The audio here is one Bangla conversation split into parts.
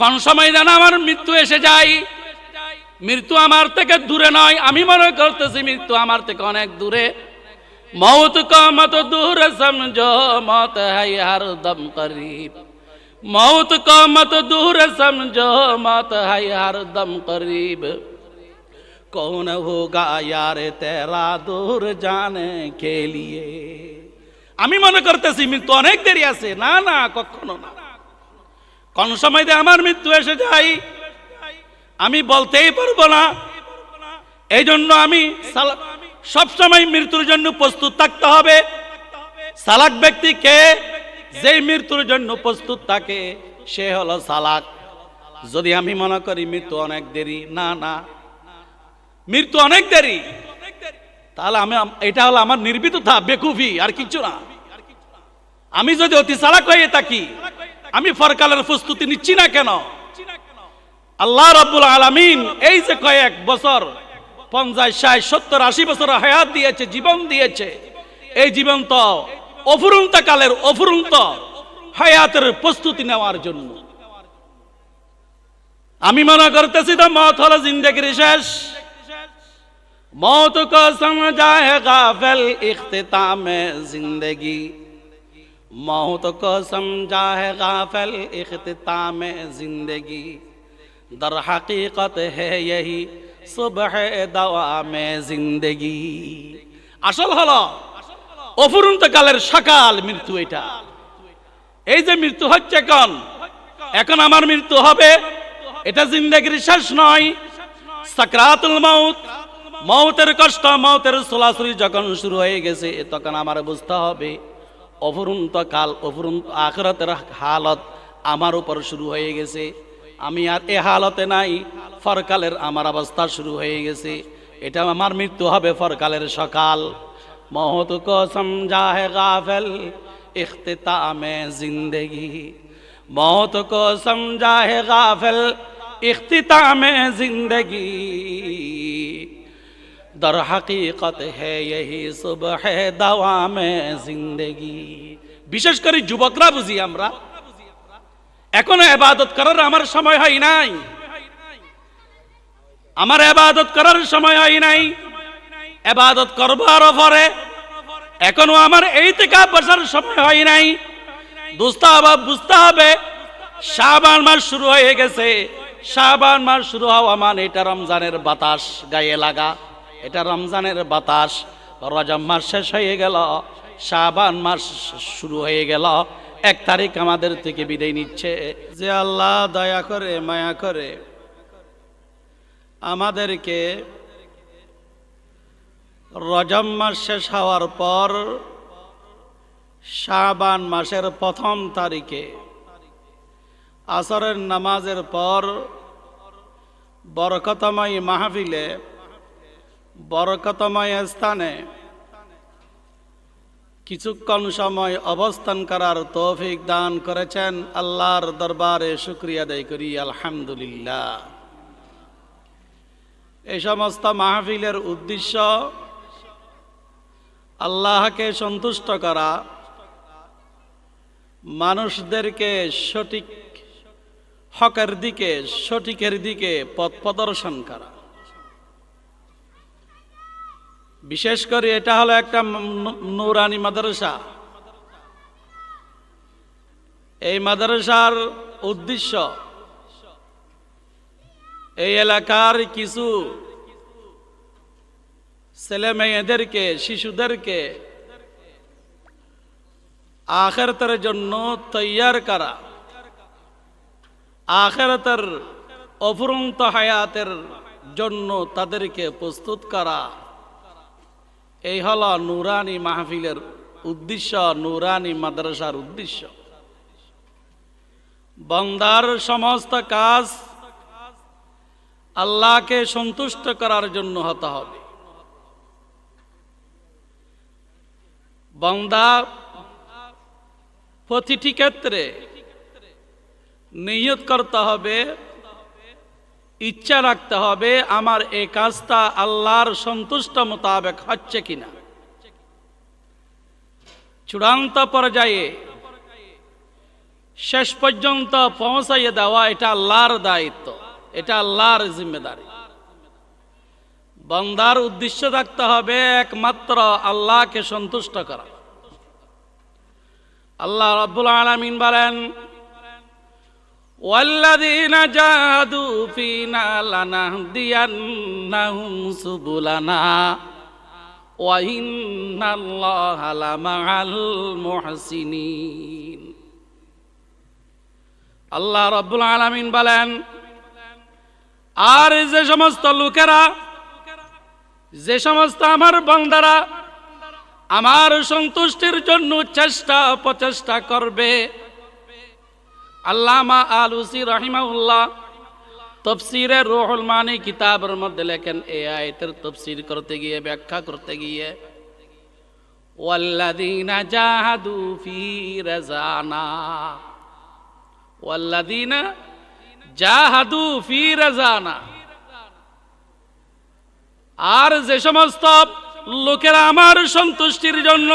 কোন সময় যেন আমার মৃত্যু এসে যায়, মৃত্যু আমার থেকে দূরে নয়, আমি মনে করতেছি মৃত্যু আমার থেকে অনেক দূরে। মৌত কা মত দূর সমঝো, মত হ্যায় হরদম করিব। मौत को मत दूर समझो, मौत है हरदम करीब। कौन होगा यार तेरा दूर जाने के लिए। আমি মনে করতেছি মৃত্যু অনেক দেরি আছে। না না, কখনো না। কোন সময় যে আমার মৃত্যু এসে যায় আমি বলতেই পারবো না। এই জন্য আমি সবসময় মৃত্যুর জন্য প্রস্তুত থাকতে হবে। সালাক ব্যক্তিকে যে মৃত্যুর জন্য প্রস্তুত থাকে সে হলো সালাক। যদি আমি মনে করি মৃত্যু অনেক দেরি, না না, মৃত্যু অনেক দেরি, তাহলে আমি এটা হলো আমার নির্বিততা, বেকুফি, আর কিছু না। আমি যদি অতি চালাক হয়ে থাকি, আমি পরকালের প্রস্তুতি নিচ্ছি না কেন? আল্লাহ রাব্বুল আলামিন এই যে কয়েক বছর 50, 60, 70, 80 বছর হায়াত দিয়েছে, জীবন দিয়েছে, এই জীবন তো অফুরন্ত কালের অফুরন্ত হায়াতের প্রস্তুতি নেওয়ার জন্য। আমি মনে করতেছি তো মত হলো জিন্দেগির শেষ। मौत को समझा है गाफिल इख्तिताम जिंदगी, मौत को समझा है गाफिल इख्तिताम जिंदगी, दर हकीकत है यही सुबह दवाम जिंदगी। আসল হলো অফুরন্ত কালের সকাল মৃত্যু। এটা এই যে মৃত্যু হচ্ছে এখন আমার মৃত্যু হবে, এটা জিন্দেগির শেষ নয়। সাকরাতুল মাউত, মৌতের কষ্ট, মৌতের সোলাসুরি যখন শুরু হয়ে গেছে তখন আমার বুঝতে হবে অফুরন্ত কাল, অফুরন্ত আখিরাতের হালত আমার উপর শুরু হয়ে গেছে। আমি আর এ হালতে নাই, পরকালের আমার অবস্থা শুরু হয়ে গেছে। এটা আমার মৃত্যু হবে পরকালের সকাল। মৌত কো সমঝা হে গাফিল ইখতিতামে জিন্দেগি, মৌত কো সমঝা হে গাফিল ইখতিতামে জিন্দেগি, दर हकीकत है यही सुबह दवामे जिंदगी। বিশেষ করে যুবকরা বুঝি আমরা, এখনো ইবাদত করার আমার সময় হয় নাই, আমার ইবাদত করার সময় হয় নাই। ইবাদত করবার পরে এখনো আমার ইতিকাফ বসার সময় হয় নাই। বুঝতে হবে শাবান মাস শুরু হয়ে গেছে। শাবান মাস শুরু হওয়া মানে এটা রমজানের বাতাস গায়ে লাগা, এটা রমজানের বাতাস। রজব মাস শেষ হয়ে গেল, শাবান মাস শুরু হয়ে গেল। 1 তারিখ আমাদের থেকে বিদায় নিচ্ছে। যে আল্লাহ দয়া করে মায়া করে আমাদেরকে রজব মাস শেষ হওয়ার পর শাবান মাসের 1ম তারিখে আসরের নামাজের পর বরকতময় মাহফিলে, বরকতময় স্থানে কিছুক্ষণ সময় অবস্থান করার তৌফিক দান করেছেন। আল্লাহর দরবারে শুকরিয়া আদায় করি, আলহামদুলিল্লাহ। এই সমস্ত মাহফিলের উদ্দেশ্য আল্লাহকে সন্তুষ্ট করা, মানুষদেরকে সঠিক হকের দিকে, সঠিকের দিকে পথ প্রদর্শন করা। বিশেষ করে এটা হলো একটা নূরানি মাদ্রাসা। এই মাদ্রাসার উদ্দেশ্য এই এলাকার কিছু ছেলে মেয়েদেরকে, শিশুদেরকে আখিরাতের জন্য তৈয়ার করা, আখিরাতের অফুরন্ত হায়াতের জন্য তাদেরকে প্রস্তুত করা। এই হলো নূরানি মাহফিলের উদ্দেশ্য, নূরানি মাদ্রাসার উদ্দেশ্য। বান্দার সমস্ত কাজ আল্লাহকে সন্তুষ্ট করার জন্য হতে হবে। বান্দা প্রতিটি ক্ষেত্রে নিয়ত করতে হবে, ইচ্ছা রাখতে হবে আমার এই কাজটা আল্লাহর সন্তুষ্ট মোতাবেক হচ্ছে কিনা। চূড়ান্ত পর্যায়ে শেষ পর্যন্ত পৌঁছাইয়ে দেওয়া এটা আল্লাহর দায়িত্ব, এটা আল্লাহর জিম্মেদারি। বান্দার উদ্দেশ্য থাকতে হবে একমাত্র আল্লাহকে সন্তুষ্ট করা। আল্লাহ রাব্বুল আলামিন বলেন, ওয়াল্লাযীনা জাহাদু ফীনা লানাহদিয়ান্নাহুম সুবুলানা ওয়া ইন্নাল্লাহা লামাআল মুহসিনিন। আল্লাহ রাব্বুল আলামিন বলেন, আর যে সমস্ত লোকেরা, যে সমস্ত আমার বান্দারা আমার সন্তুষ্টির জন্য প্রচেষ্টা করবে। আল্লামা আলুসি রাহিমাহুল্লাহ তাফসীরে রূহুল মানি কিতাবের মধ্যে লেখেন, এই আয়াতের তাফসীর করতে গিয়ে, ব্যাখ্যা করতে গিয়ে, ওয়াল্লাযীনা জাহাদু ফী রাযানা, ওয়াল্লাযীনা জাহাদু ফী রাযানা, আর যে সমস্ত লোকেরা আমার সন্তুষ্টির জন্য,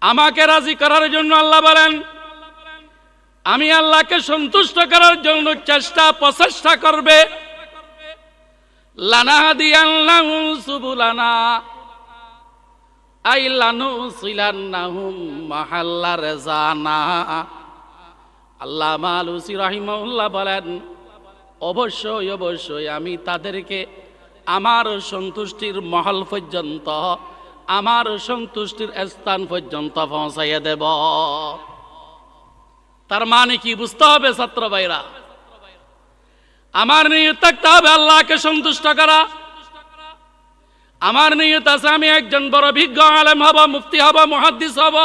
আমাকে রাজি করার জন্য, আল্লাহ বলেন আমি আল্লাহকে সন্তুষ্ট করার জন্য প্রচেষ্টা করবে, লানাহদিয়ান্নাহুম সুবুলানা আই লানুসিলান্নাহুম মাহাল্লা রাযানা। আল্লামা আলুসি রাহিমাহুল্লাহ বলেন, অবশ্যই অবশ্যই আমি তাদেরকে আমার সন্তুষ্টির মহল পর্যন্ত, আমার সন্তুষ্টির স্থান পর্যন্ত পৌঁছাইয়া দেব। তার মানে কি বুঝতে হবে ছাত্র ভাইরা? আমার নিয়ত থাকতে হবে আল্লাহকে সন্তুষ্ট করা। আমার নিয়ত আছে আমি একজন বড় বিজ্ঞ আলেম হব, মুফতি হব, মুহাদ্দিস হব।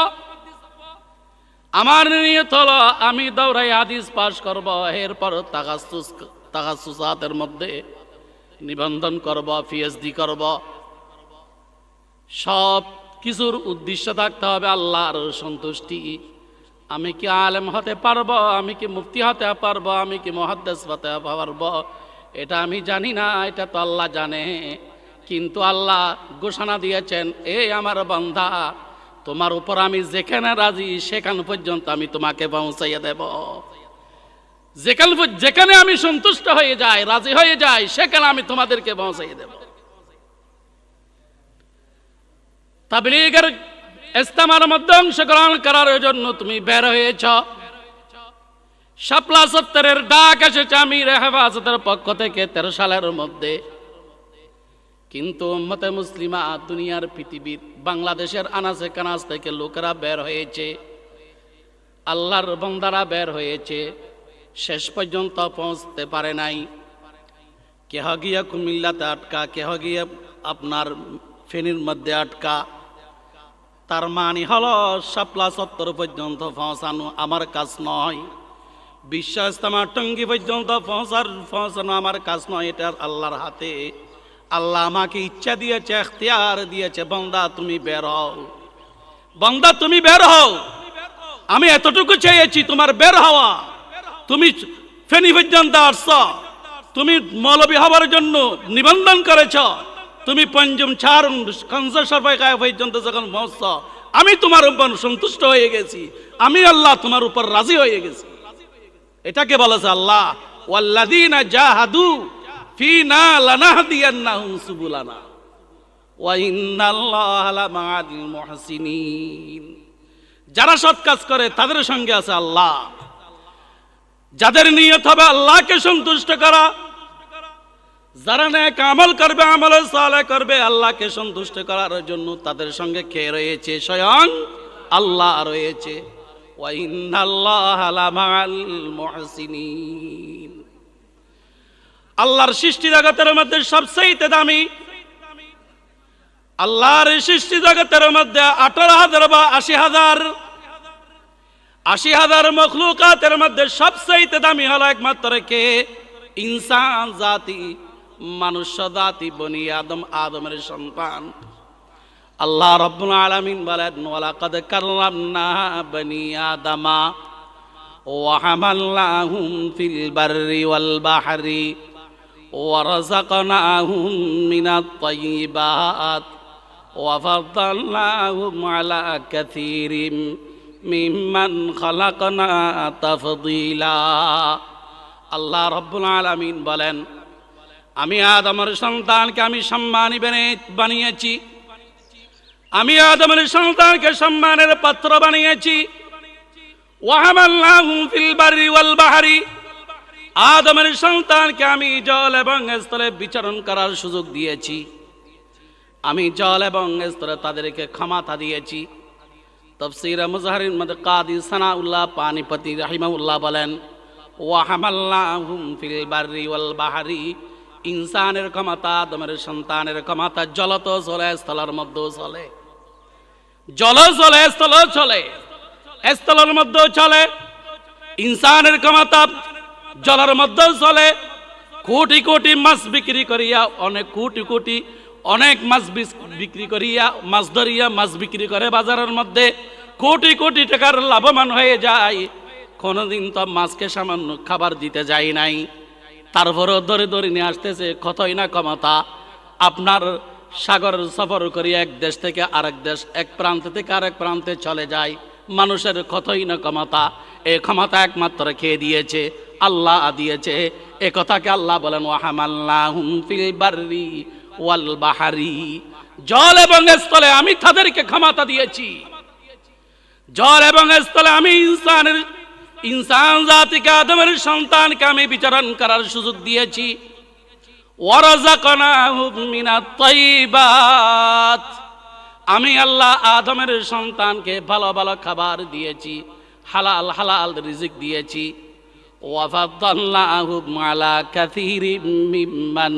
আমার নিয়ত হলো আমি দৌড়াই হাদিস পাশ করব, এরপর তাখাসুসাতের মধ্যে নিবন্ধন করব, পিএইচডি করব। সব কিছুর উদ্দেশ্য থাকতে হবে আল্লাহর সন্তুষ্টি। আমি কি আলেম হতে পারবো, আমি কি মুফতি হতে পারবো, আমি কি মুহাদ্দিস হতে পারবো, এটা আমি জানি না, এটা তো আল্লাহ জানে। কিন্তু আল্লাহ ঘোষণা দিয়েছেন, এই আমার বান্দা, তোমার উপর আমি যেখানে রাজি সেখান পর্যন্ত আমি তোমাকে পৌঁছাইয়া দেব। যেখানে আমি সন্তুষ্ট হয়ে যাই, রাজি হয়ে যাই, সেখানে আমি তোমাদেরকে পৌঁছাইয়া দেব। তাবলীগের ইজতেমার মধ্যে অংশগ্রহণ করার জন্য তুমি বের হয়েছ, শাপলা চত্বরের ডাক এসেছে আমির হেফাজতের পক্ষ থেকে 13 সালের মধ্যে। কিন্তু উম্মতে মুসলিমা দুনিয়ার পৃথিবীর বাংলাদেশের আনাচে কানাচ থেকে লোকেরা বের হয়েছে, আল্লাহর বান্দারা বের হয়েছে, শেষ পর্যন্ত পৌঁছতে পারে নাই। কেহ গিয়া কুমিল্লাতে আটকা, কেহ গিয়া আপনার ফেনীর মধ্যে আটকা। তার মানে হলো শাপলা চত্বর পর্যন্ত পৌঁছানো আমার কাজ নয়, বিশ্ব ইজতেমা টঙ্গী পর্যন্ত পৌঁছানো আমার কাজ নয়, এটা আল্লাহর হাতে। আল্লাহ আমাকে ইচ্ছা দিয়েছে, ইখতিয়ার দিয়েছে, বান্দা তুমি বের হও, বান্দা তুমি বের হও। আমি এতটুকু চেয়েছি তোমার বের হওয়া। তুমি ফেনী পর্যন্ত আসছ, তুমি মৌলবী হবার জন্য নিবন্ধন করেছ, তুমি পঞ্চম ছাড় কনসার্ভায় পর্যন্ত যখন পৌঁছছ, আমি তোমার উপর সন্তুষ্ট হয়ে গেছি, আমি আল্লাহ তোমার উপর রাজি হয়ে গেছি। এটাকে বলেছে আল্লাহ, ওয়াল্লাযীনা জাহাদু ফীনা লানাহদিয়ান্নাহুম সুবুলানা ওয়া ইন্নাল্লাহা লামাআল মুহসিনিন। যারা সৎ কাজ করে তাদের সঙ্গে আছে আল্লাহ। যাদের নিয়ত হবে আল্লাহকে সন্তুষ্ট করা, যারা নেক আমল করবে, আমল সালেহ করবে আল্লাহকে সন্তুষ্ট করার জন্য, তাদের সঙ্গে কে রয়েছে? স্বয়ং আল্লাহ রয়েছে। ওয়া ইন্নাল্লাহা লামাআল মুহসিনিন। আল্লাহর সৃষ্টি জগতের মধ্যে সবচেয়ে দামি, আল্লাহর সৃষ্টি জগতের মধ্যে 18,000 বা 80,000 মখলুকাতের মধ্যে সবচেয়ে দামি হলো একমাত্র কে? ইনসান জাতি, মানুষ্য জাতি, বনি আদম, আদমের সন্তান। আল্লাহ রাব্বুল আলামিন বলেন, ওয়ালাকাদ কাররামনা বনি আদমা ওয়া হামালনাহুম ফিল বাররি ওয়াল বাহরি ওয়া রাযাকনাহুম মিনাত তাইয়্যিবাত ওয়া ফাদ্দালনাহুম আলা কাসীরিম মিম্মান খালাকনা তাফদীলা। আল্লাহ রাব্বুল আলামিন বলেন, আমি আদমের সন্তানকে আমি সম্মানী বানিয়েছি, আমি আদমের সন্তানকে সম্মানের পাত্র বানিয়েছি। ওয়া হামালনাহুম ফিল বাররি ওয়াল বাহরি, আদমের সন্তানকে আমি জল এবং স্থলে বিচরণ করার সুযোগ দিয়েছি, আমি জল এবং স্থলে তাদেরকে ক্ষমতা দিয়েছি। তাফসীর মুজাহিরিন মধ্যে কাদি সানাউল্লাহ পানিপতি রাহিমাহুল্লাহ বলেন, ওয়া হামালনাহুম ফিল বাররি ওয়াল বাহরি, ইনসানের ক্ষমতা, আদমের সন্তানের ক্ষমতা জলত চলে, স্থলের মধ্যেও চলে, জল চলে, স্থল চলে, স্থলের মধ্যেও চলে। ইনসানের ক্ষমতা জলের মধ্যেও চলে। কোটি কোটি মাছ বিক্রি করিয়া, অনেক কোটি কোটি অনেক মাছ বিক্রি করিয়া, মাছ ধরিয়া মাছ বিক্রি করে বাজারের মধ্যে, কোটি কোটি টাকার লাভবান হয়ে যায়। কোনোদিন তো মাছকে সামান্য খাবার দিতে যায় নাই, তারপরেও ধরে ধরে নিয়ে আসতেছে। কতই না ক্ষমতা! আপনার সাগর সফর করিয়া এক দেশ থেকে আরেক দেশ, এক প্রান্ত থেকে আরেক প্রান্তে চলে যায়, মানুষের কতই না ক্ষমতা! এই ক্ষমতা একমাত্র খেয়ে দিয়েছে আল্লাহ দিয়েছে। এ কথাকে আল্লাহ বলেন, ওয়া হামালনাহুম ফিল বাররি ওয়াল বাহরি, জল এবং স্থলে আমি তাদেরকে ক্ষমতা দিয়েছি। জল এবং স্থলে আমি ইনসান জাতিকে, আদমের সন্তানকে আমি বিচরণ করার সুযোগ দিয়েছি। ওয়ারাযাকনাহুম মিনাত তাইয়্যিবাত, আমি আল্লাহ আদমের সন্তানকে ভালো ভালো খাবার দিয়েছি, হালাল হালাল রিজিক দিয়েছি। ওয়া ফাদ্দালনাহুম আলা কাসীরিম মিম্মান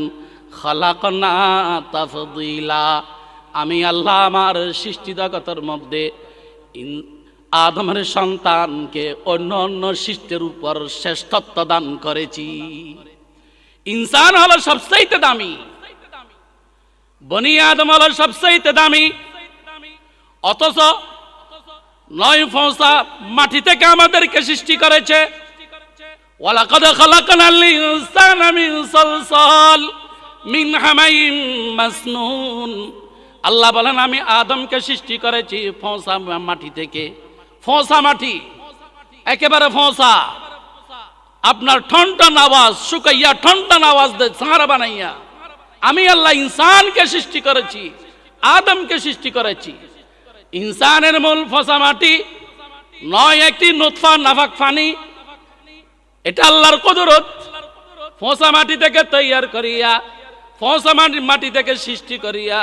খালাকনা তাফদীলা, আমি আল্লাহ আমার সৃষ্টি জগতের মধ্যে আদমের সন্তানকে অন্য অন্য সৃষ্টির উপর শ্রেষ্ঠত্ব দান করেছি। ইনসান হলো সবচাইতে দামি, বনি আদম হলো সবচাইতে দামি, অথচ 9 ফোঁসা মাটি থেকে আমাদেরকে সৃষ্টি করেছে। ওয়ালাকাদ খালাকনাল ইনসানা মিন সালসাল মিন হামাইম মাসনুন, আল্লাহ বলেন আমি আদমকে সৃষ্টি করেছি ফোঁসা মাটি থেকে। ফোঁসা মাটি, একেবারে ফোঁসা, আপনার ঠনঠন আওয়াজ, শুকাইয়া ঠনঠন আওয়াজ দে সাহারা বানাইয়া আমি আল্লাহ ইনসানকে সৃষ্টি করেছি, আদমকে সৃষ্টি করেছি। ইনসানের মূল ফোঁসা মাটি নয়, একটি নুতফা নাফাক পানি, এটা আল্লাহর কুদরত। ফোঁসা মাটি থেকে তৈয়ার করিয়া, ফোঁসা মাটি থেকে সৃষ্টি করিয়া,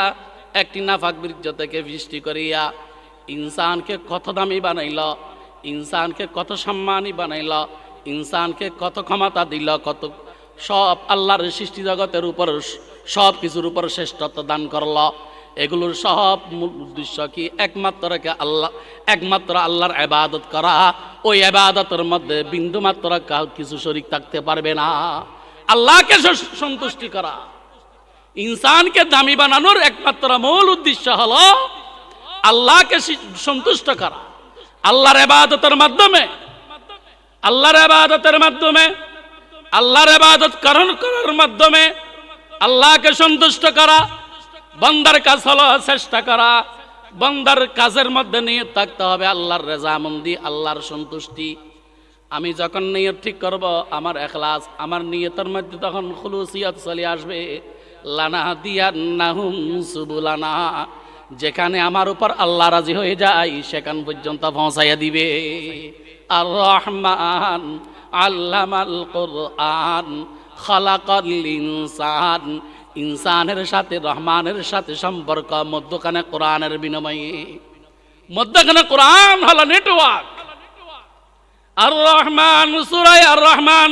একটি নাফাক বীর্য থেকে সৃষ্টি করিয়া ইনসানকে কত দামি বানাইল, ইনসানকে কত সম্মানী বানাইল, ইনসানকে কত ক্ষমতা দিল, কত সব আল্লাহর সৃষ্টি জগতের উপর সব কিছুর উপর শ্রেষ্ঠত্ব দান করল। এগুলোর সব মূল উদ্দেশ্য কি? একমাত্র আল্লাহর ইবাদত করা। ওই ইবাদতের মধ্যে বিন্দু মাত্র কিছু শরীক থাকতে পারবে না। আল্লাহকে সন্তুষ্টি করা, ইনসানকে দামি বানানোর একমাত্র মূল উদ্দেশ্য হলো আল্লাহকে সন্তুষ্ট করা। আল্লাহর ইবাদতের মাধ্যমে, আল্লাহর ইবাদতের মাধ্যমে, আল্লাহর ইবাদত করার মাধ্যমে আল্লাহকে সন্তুষ্ট করা। বান্দার কাজ হলো চেষ্টা করা, বান্দার কাজের মধ্যে নিয়ত থাকতে হবে আল্লাহর রেজামন্দি, আল্লাহর সন্তুষ্টি। আমি যখন নিয়ত ঠিক করব, আমার ইখলাস, আমার নিয়তের মধ্যে তখন খুলুসিয়ত চলে আসবে। লানাহদিয়ান্নাহুম সুবুলানা, যেখানে আমার উপর আল্লাহ রাজি হয়ে যায় সেখান পর্যন্ত পৌঁছাইয়া দিবে। আর রহমান আল্লামাল কুরআন খালাকাল ইনসান, ইনসানের সাথে রহমানের সাথে সম্পর্ক মধ্যখানে কোরআনের বিনিময়ে। মধ্যখানে কোরআন হলো নেটওয়ার্ক। আর রহমান, সূরা আর রহমান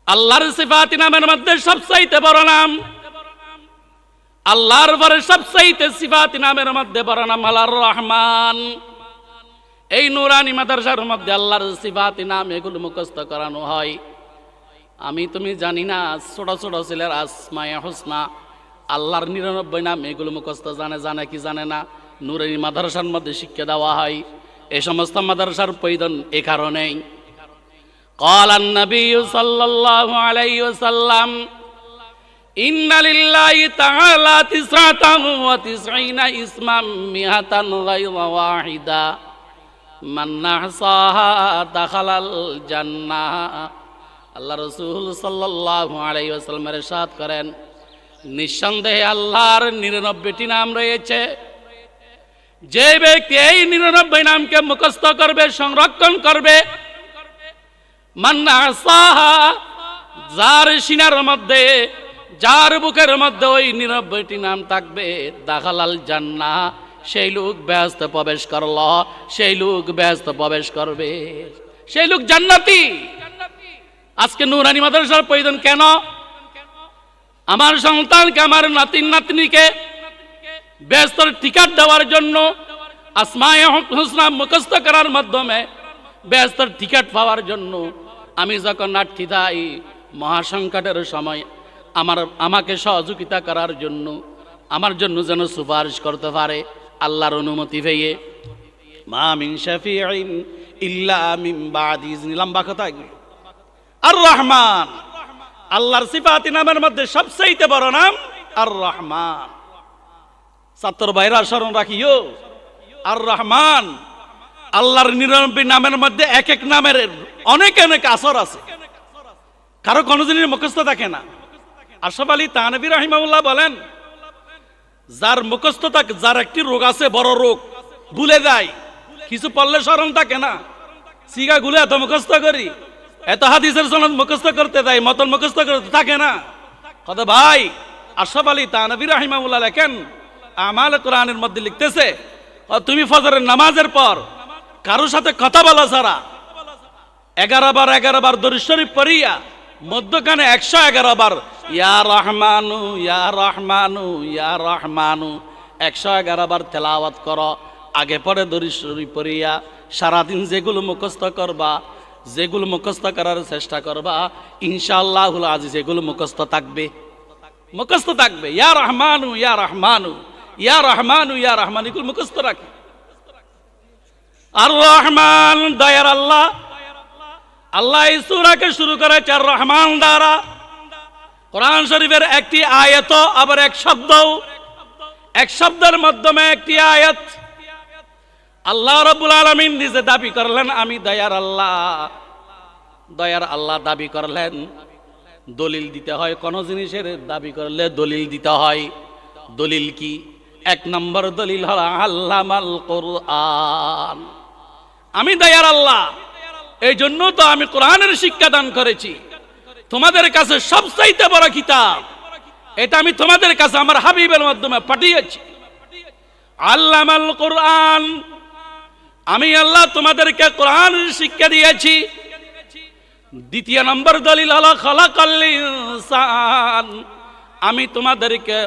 আল্লাহর সিফাতি নামের মধ্যে সবচাইতে বড় নাম। আল্লাহর পরে সবচাইতে সিফাতি নামের মধ্যে বড় নাম আল্লাহর রহমান। এই নুরানি মাদ্রাসার মধ্যে আল্লাহর সিফাতি নাম এগুলো মুখস্থ করানো হয়। আমি তুমি জানি না, ছোট ছোট ছেলের আসমায়ে হুসনা, আল্লাহর 99 নাম এগুলো মুখস্থ জানে কি জানে না। নুরানি মাদ্রাসার মধ্যে শিক্ষা দেওয়া হয়। এই সমস্ত মাদ্রাসার প্রয়োজন এ কারণেই। قال النبي صلى الله عليه وسلم إن لله تعالى 99 اسما 100 غير واحدة মান আহসাহা দাখালাল জান্নাহ। আল্লাহ রাসূল সাল্লাল্লাহু আলাইহি ওয়াসাল্লাম ইরশাদ করেন, নিঃসন্দেহে আল্লাহর 99টি নাম রয়েছে, যে ব্যক্তি এই 99 নামকে মুখস্থ করবে, সংরক্ষণ করবে, মান আহসাহা, যার সিনার মধ্যে, যার বুকের মধ্যে ওই 99টি নাম থাকবে, দাখালাল জান্নাহ, সেই লোক বেহেশতে প্রবেশ করল, সেই লোক বেহেশতে প্রবেশ করবে, সেই লোক জান্নাতি। আজকে নুরানি মাদ্রাসার প্রয়োজন কেন? আমার সন্তানকে, আমার নাতিন নাতনিকে বেহেশতের টিকিট দেওয়ার জন্য, আসমায়ে হুসনা মুখস্থ করার মাধ্যমে বেহেশতের টিকিট পাওয়ার জন্য। আমি যখন নাট্টি দেই, মহাসংকটের সময় আমাকে সহযোগিতা করার জন্য, আমার জন্য যেন সুপারিশ করতে পারে আল্লাহর অনুমতি পেয়ে। মা মিন শাফিঈন ইল্লা মিন বাদি ইজনি। লম্বা কথা এগুলো। আর রহমান, আল্লাহর সিফাতি নামের মধ্যে সবচেয়ে বড় নাম আর রহমান। ছাত্র ভাইরা স্মরণ রাখিও, আর রহমান, আল্লাহর 99 নামের মধ্যে এক এক নামের অনেক অনেক আসর আছে, কারো কোনো জিনিস মুখস্থ থাকে না। আশরাফ আলী থানভী রাহিমাহুল্লাহ বলেন, যার মুখস্থ থাকে, যার একটি রোগ আছে, বড় রোগ, ভুলে যায়, কিছু পড়লে স্মরণ থাকে না, সিগা গুলে এত মুখস্থ করি, এত হাদিসের সনদ মুখস্থ করতে দেয়, মতন মুখস্থ করতে থাকে না। কথা ভাই, আশরাফ আলী থানভী রাহিমাহুল্লাহ লেখেন, আমাল কোরআনের মধ্যে লিখতেছে, তুমি ফজরের নামাজের পর কারোর সাথে কথা বলা ছাড়া 11 বার দরুদ শরীফ পড়িয়া মধ্যখানে 111 বার ইয়া রহমানু ইয়া রহমানু ইয়া রহমানু 111 বার তেলাওয়াত করো। আগে পরে দরুদ শরীফ পড়িয়া সারাদিন যেগুলো মুখস্থ করবা, যেগুলো মুখস্থ করার চেষ্টা করবা, ইনশাআল্লাহুল আজিজ এগুলো মুখস্থ থাকবে, মুখস্থ থাকবে। ইয়া রহমানু ইয়া রহমানু ইয়া রহমানু ইয়া রহমান, এগুলো মুখস্থ রাখি। আর রহমান, দয়ার আল্লাহ। আল্লাহ এই সূরাকে শুরু করেছে আর রহমান দ্বারা। কোরআন শরীফের একটি আয়াত, আবার এক শব্দ, এক শব্দের মাধ্যমে একটি আয়াত। আল্লাহ রাব্বুল আলামিন নিজে দাবি করলেন, আমি দয়ার আল্লাহ। দয়ার আল্লাহ দাবি করলেন, দলিল দিতে হয়। কোন জিনিসের দাবি করলে দলিল দিতে হয়। দলিল কি? 1 নম্বর দলিল হলো আল্লামাল কোরআন। আমি দয়ার আল্লাহ, এই জন্য তো আমি কোরআনের শিক্ষা দান করেছি। তোমাদের কাছে সবচাইতে বড় কিতাব, এটা আমি তোমাদের কাছে আমার হাবিবের মাধ্যমে পাঠিয়েছি। আল্লামাল কোরআন, আমি আল্লাহ তোমাদেরকে কোরআনের শিক্ষা দিয়েছি। 2 নম্বর দলিল হলো খালাকাল ইনসান, আমি তোমাদেরকে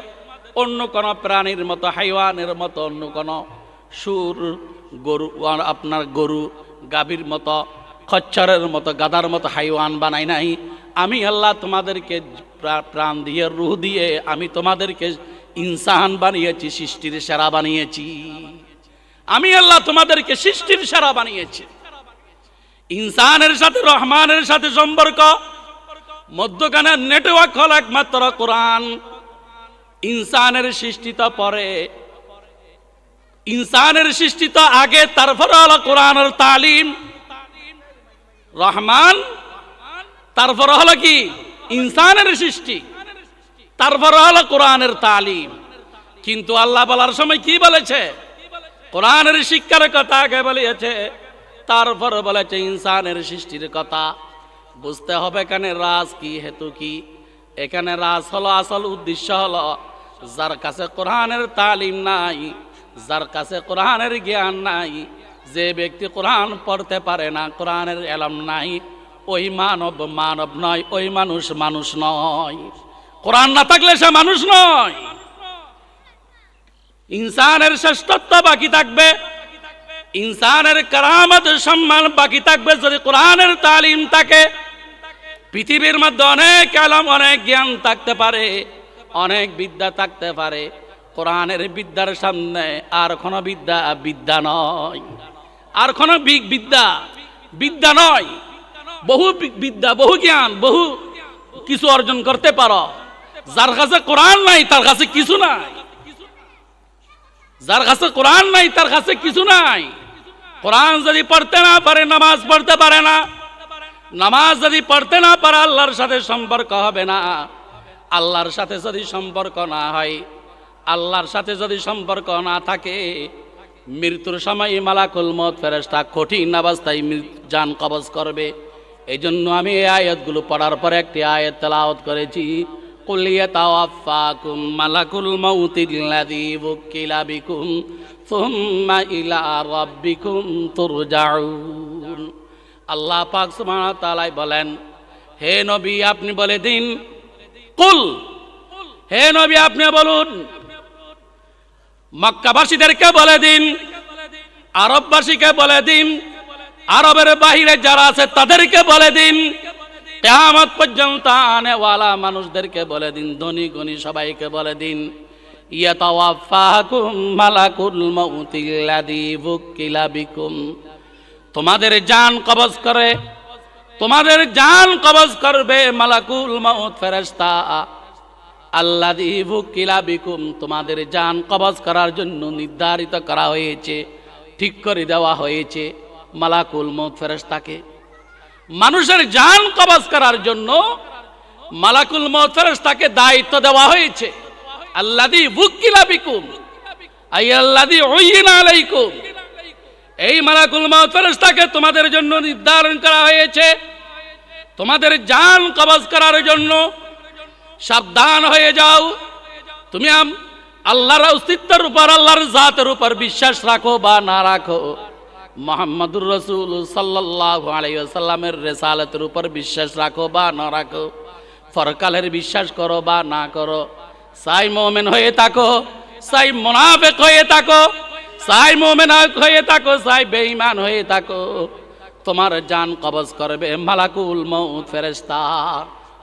অন্য কোন প্রাণীর মতো, হাইওয়ানের মতো, অন্য কোন সুর, গরু, আপনার গরু, গাভীর মতো, খচ্চরের মতো, গাধার মতো হাইওয়ান বানাই নাই। আমি আল্লাহ তোমাদেরকে প্রাণ দিয়ে, রূহ দিয়ে আমি তোমাদেরকে ইনসান বানিয়েছি, সৃষ্টির সেরা বানিয়েছি। আমি আল্লাহ তোমাদেরকে সৃষ্টির সেরা বানিয়েছি। ইনসানের সাথে রহমানের সাথে সম্পর্ক, মধ্যখানে নেটওয়ার্ক হল একমাত্র কোরআন। ইনসানের সৃষ্টি তো পরে, ইনসানের সৃষ্টি তো আগে, তারপরে হলো কোরআনের তালিম। রহমান, তারপরে হলো কি? ইনসানের সৃষ্টি, তারপরে হলো কোরআনের তালিম। কিন্তু আল্লাহ বলার সময় কি বলেছে? কোরআনের শিক্ষার কথা আগে বলেছে, তারপর বলেছে ইনসানের সৃষ্টির কথা। বুঝতে হবে এখানে রাজ কি, হেতু কি। এখানে রাজ হলো, আসল উদ্দেশ্য হলো, যার কাছে কোরআনের তালিম নাই, যার কাছে কোরআনের জ্ঞান নাই, যে ব্যক্তি কোরআন পড়তে পারে না, কোরআনের এলম নাই, ওই মানব মানব নয়, ওই মানুষ মানুষ নয়। কোরআন না থাকলে সে মানুষ নয়। ইনসানের শ্রেষ্ঠত্ব বাকি থাকবে, ইনসানের কারামত সম্মান বাকি থাকবে যদি কোরআনের তালিম থাকে। পৃথিবীর মধ্যে অনেক এলম, অনেক জ্ঞান থাকতে পারে, অনেক বিদ্যা থাকতে পারে, কোরআনের বিদ্যার সামনে আর কোন বিদ্যা বিদ্যা নয়, আর কোন বিদ্যা বিদ্যা নয়। বহু বিদ্যা, বহু জ্ঞান, বহু কিছু অর্জন করতে পারো, যার কাছে কোরআন নাই তার কাছে কিছু নাই। যার কাছে কোরআন নাই তার কাছে কিছু নাই। কোরআন যদি পড়তে না পারে নামাজ পড়তে পারে না, নামাজ যদি পড়তে না পারে আল্লাহর সাথে সম্পর্ক হবে না। আল্লাহর সাথে যদি সম্পর্ক না হয়, আল্লাহর সাথে যদি সম্পর্ক না থাকে, মৃত্যুর সময় মালাকুল মউত ফেরেশতা কঠিন অবস্থায় জান কবজ করবে। এই জন্য আমি এই আয়াতগুলো পড়ার পর একটি আয়াত তেলাওয়াত করেছি, কুল ইয়াতাওয়াফাকুম মালাকুল মাউতিল্লাযী ওয়াক্কিলা বিকুম সুম্মা ইলা রাব্বিকুম তুরজাউন। আল্লাহ পাক সুবহানাহু ওয়া তাআলা বলেন, হে নবী আপনি বলে দিন, কুল, হে নবী আপনি বলুন, মক্কাবাসীদেরকে বলে দিন, আরববাসীকে বলে দিন, আরবের বাহিরে যারা আছে তাদেরকে বলে দিন, কিয়ামত পর্যন্ত আনেওয়ালা মানুষদেরকে বলে দিন, ধনী গণী সবাইকে বলে দিন, ইয়াতাওয়াফাকুম মালাকুল মাউতিল্লাযী ওয়াক্কিলা বিকুম, তোমাদের জান কবজ করে, তোমাদের জান কবজ করবে মালাকুল মউত ফেরেশতা আল্লাযী ওয়াক্কিলা বিকুম, তোমাদের জান কবজ করার জন্য নির্ধারিত করা হয়েছে, ঠিক করে দেওয়া হয়েছে মালাকুল মউত ফেরেশতাকে। মানুষের জান কবজ করার জন্য মালাকুল মউত ফেরেশতাকে দায়িত্ব দেওয়া হয়েছে। আল্লাযী ওয়াক্কিলা বিকুম আই আল্লাযী উইনা আলাইকুম, এই মালাকুল মউত ফেরেশতাকে তোমাদের জন্য নির্ধারণ করা হয়েছে তোমাদের জান কবজ করার জন্য। সাবধান হয়ে যাও, তুমি আল্লাহর অস্তিত্বের উপর, আল্লাহর জাতের উপর বিশ্বাস রাখো বা না রাখো, মুহাম্মদুর রাসূল সাল্লাল্লাহু আলাইহি ওয়াসাল্লামের রিসালাতের উপর বিশ্বাস রাখো বা না রাখো, পরকালের বিশ্বাস করো বা না করো, চাই মুমিন হয়ে থাকো, চাই মুনাফিক হয়ে থাকো, চাই মুমিন হয়ে থাকো, চাই বেঈমান হয়ে থাকো, তোমার জান কবজ করবে মালাকুল মউত ফেরেশতা।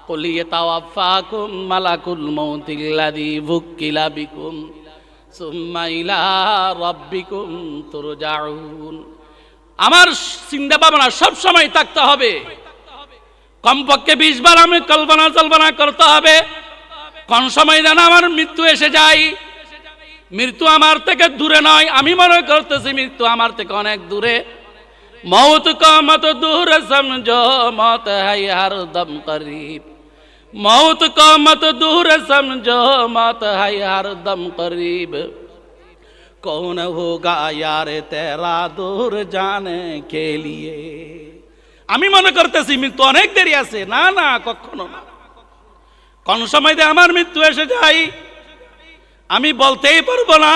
কুল ইয়াতাওয়াফাকুম মালাকুল মাউতিল্লাযী ওয়াক্কিলা বিকুম সুম্মা ইলা রাব্বিকুম তুরজাউন। আমার চিন্তা ভাবনা সব সময় থাকতে হবে, কমপক্ষে 20 বার আমি কল্পনা করতে হবে, কোন সময় যেন আমার মৃত্যু এসে যায়। মৃত্যু আমার থেকে দূরে নয়, আমি মনে করতেছি মৃত্যু আমার থেকে অনেক দূরে। मौत का मत दूर समझो, मौत है हर दम करीब, मौत का मत दूर समझो, मौत है हर दम करीब, कौन होगा यार तेरा दूर जाने के लिए। আমি মনে করতেছি মৃত্যু অনেক দেরি আছে, না না কখনো না। কোন সময় যে আমার মৃত্যু এসে যায় আমি বলতেই পারবো না।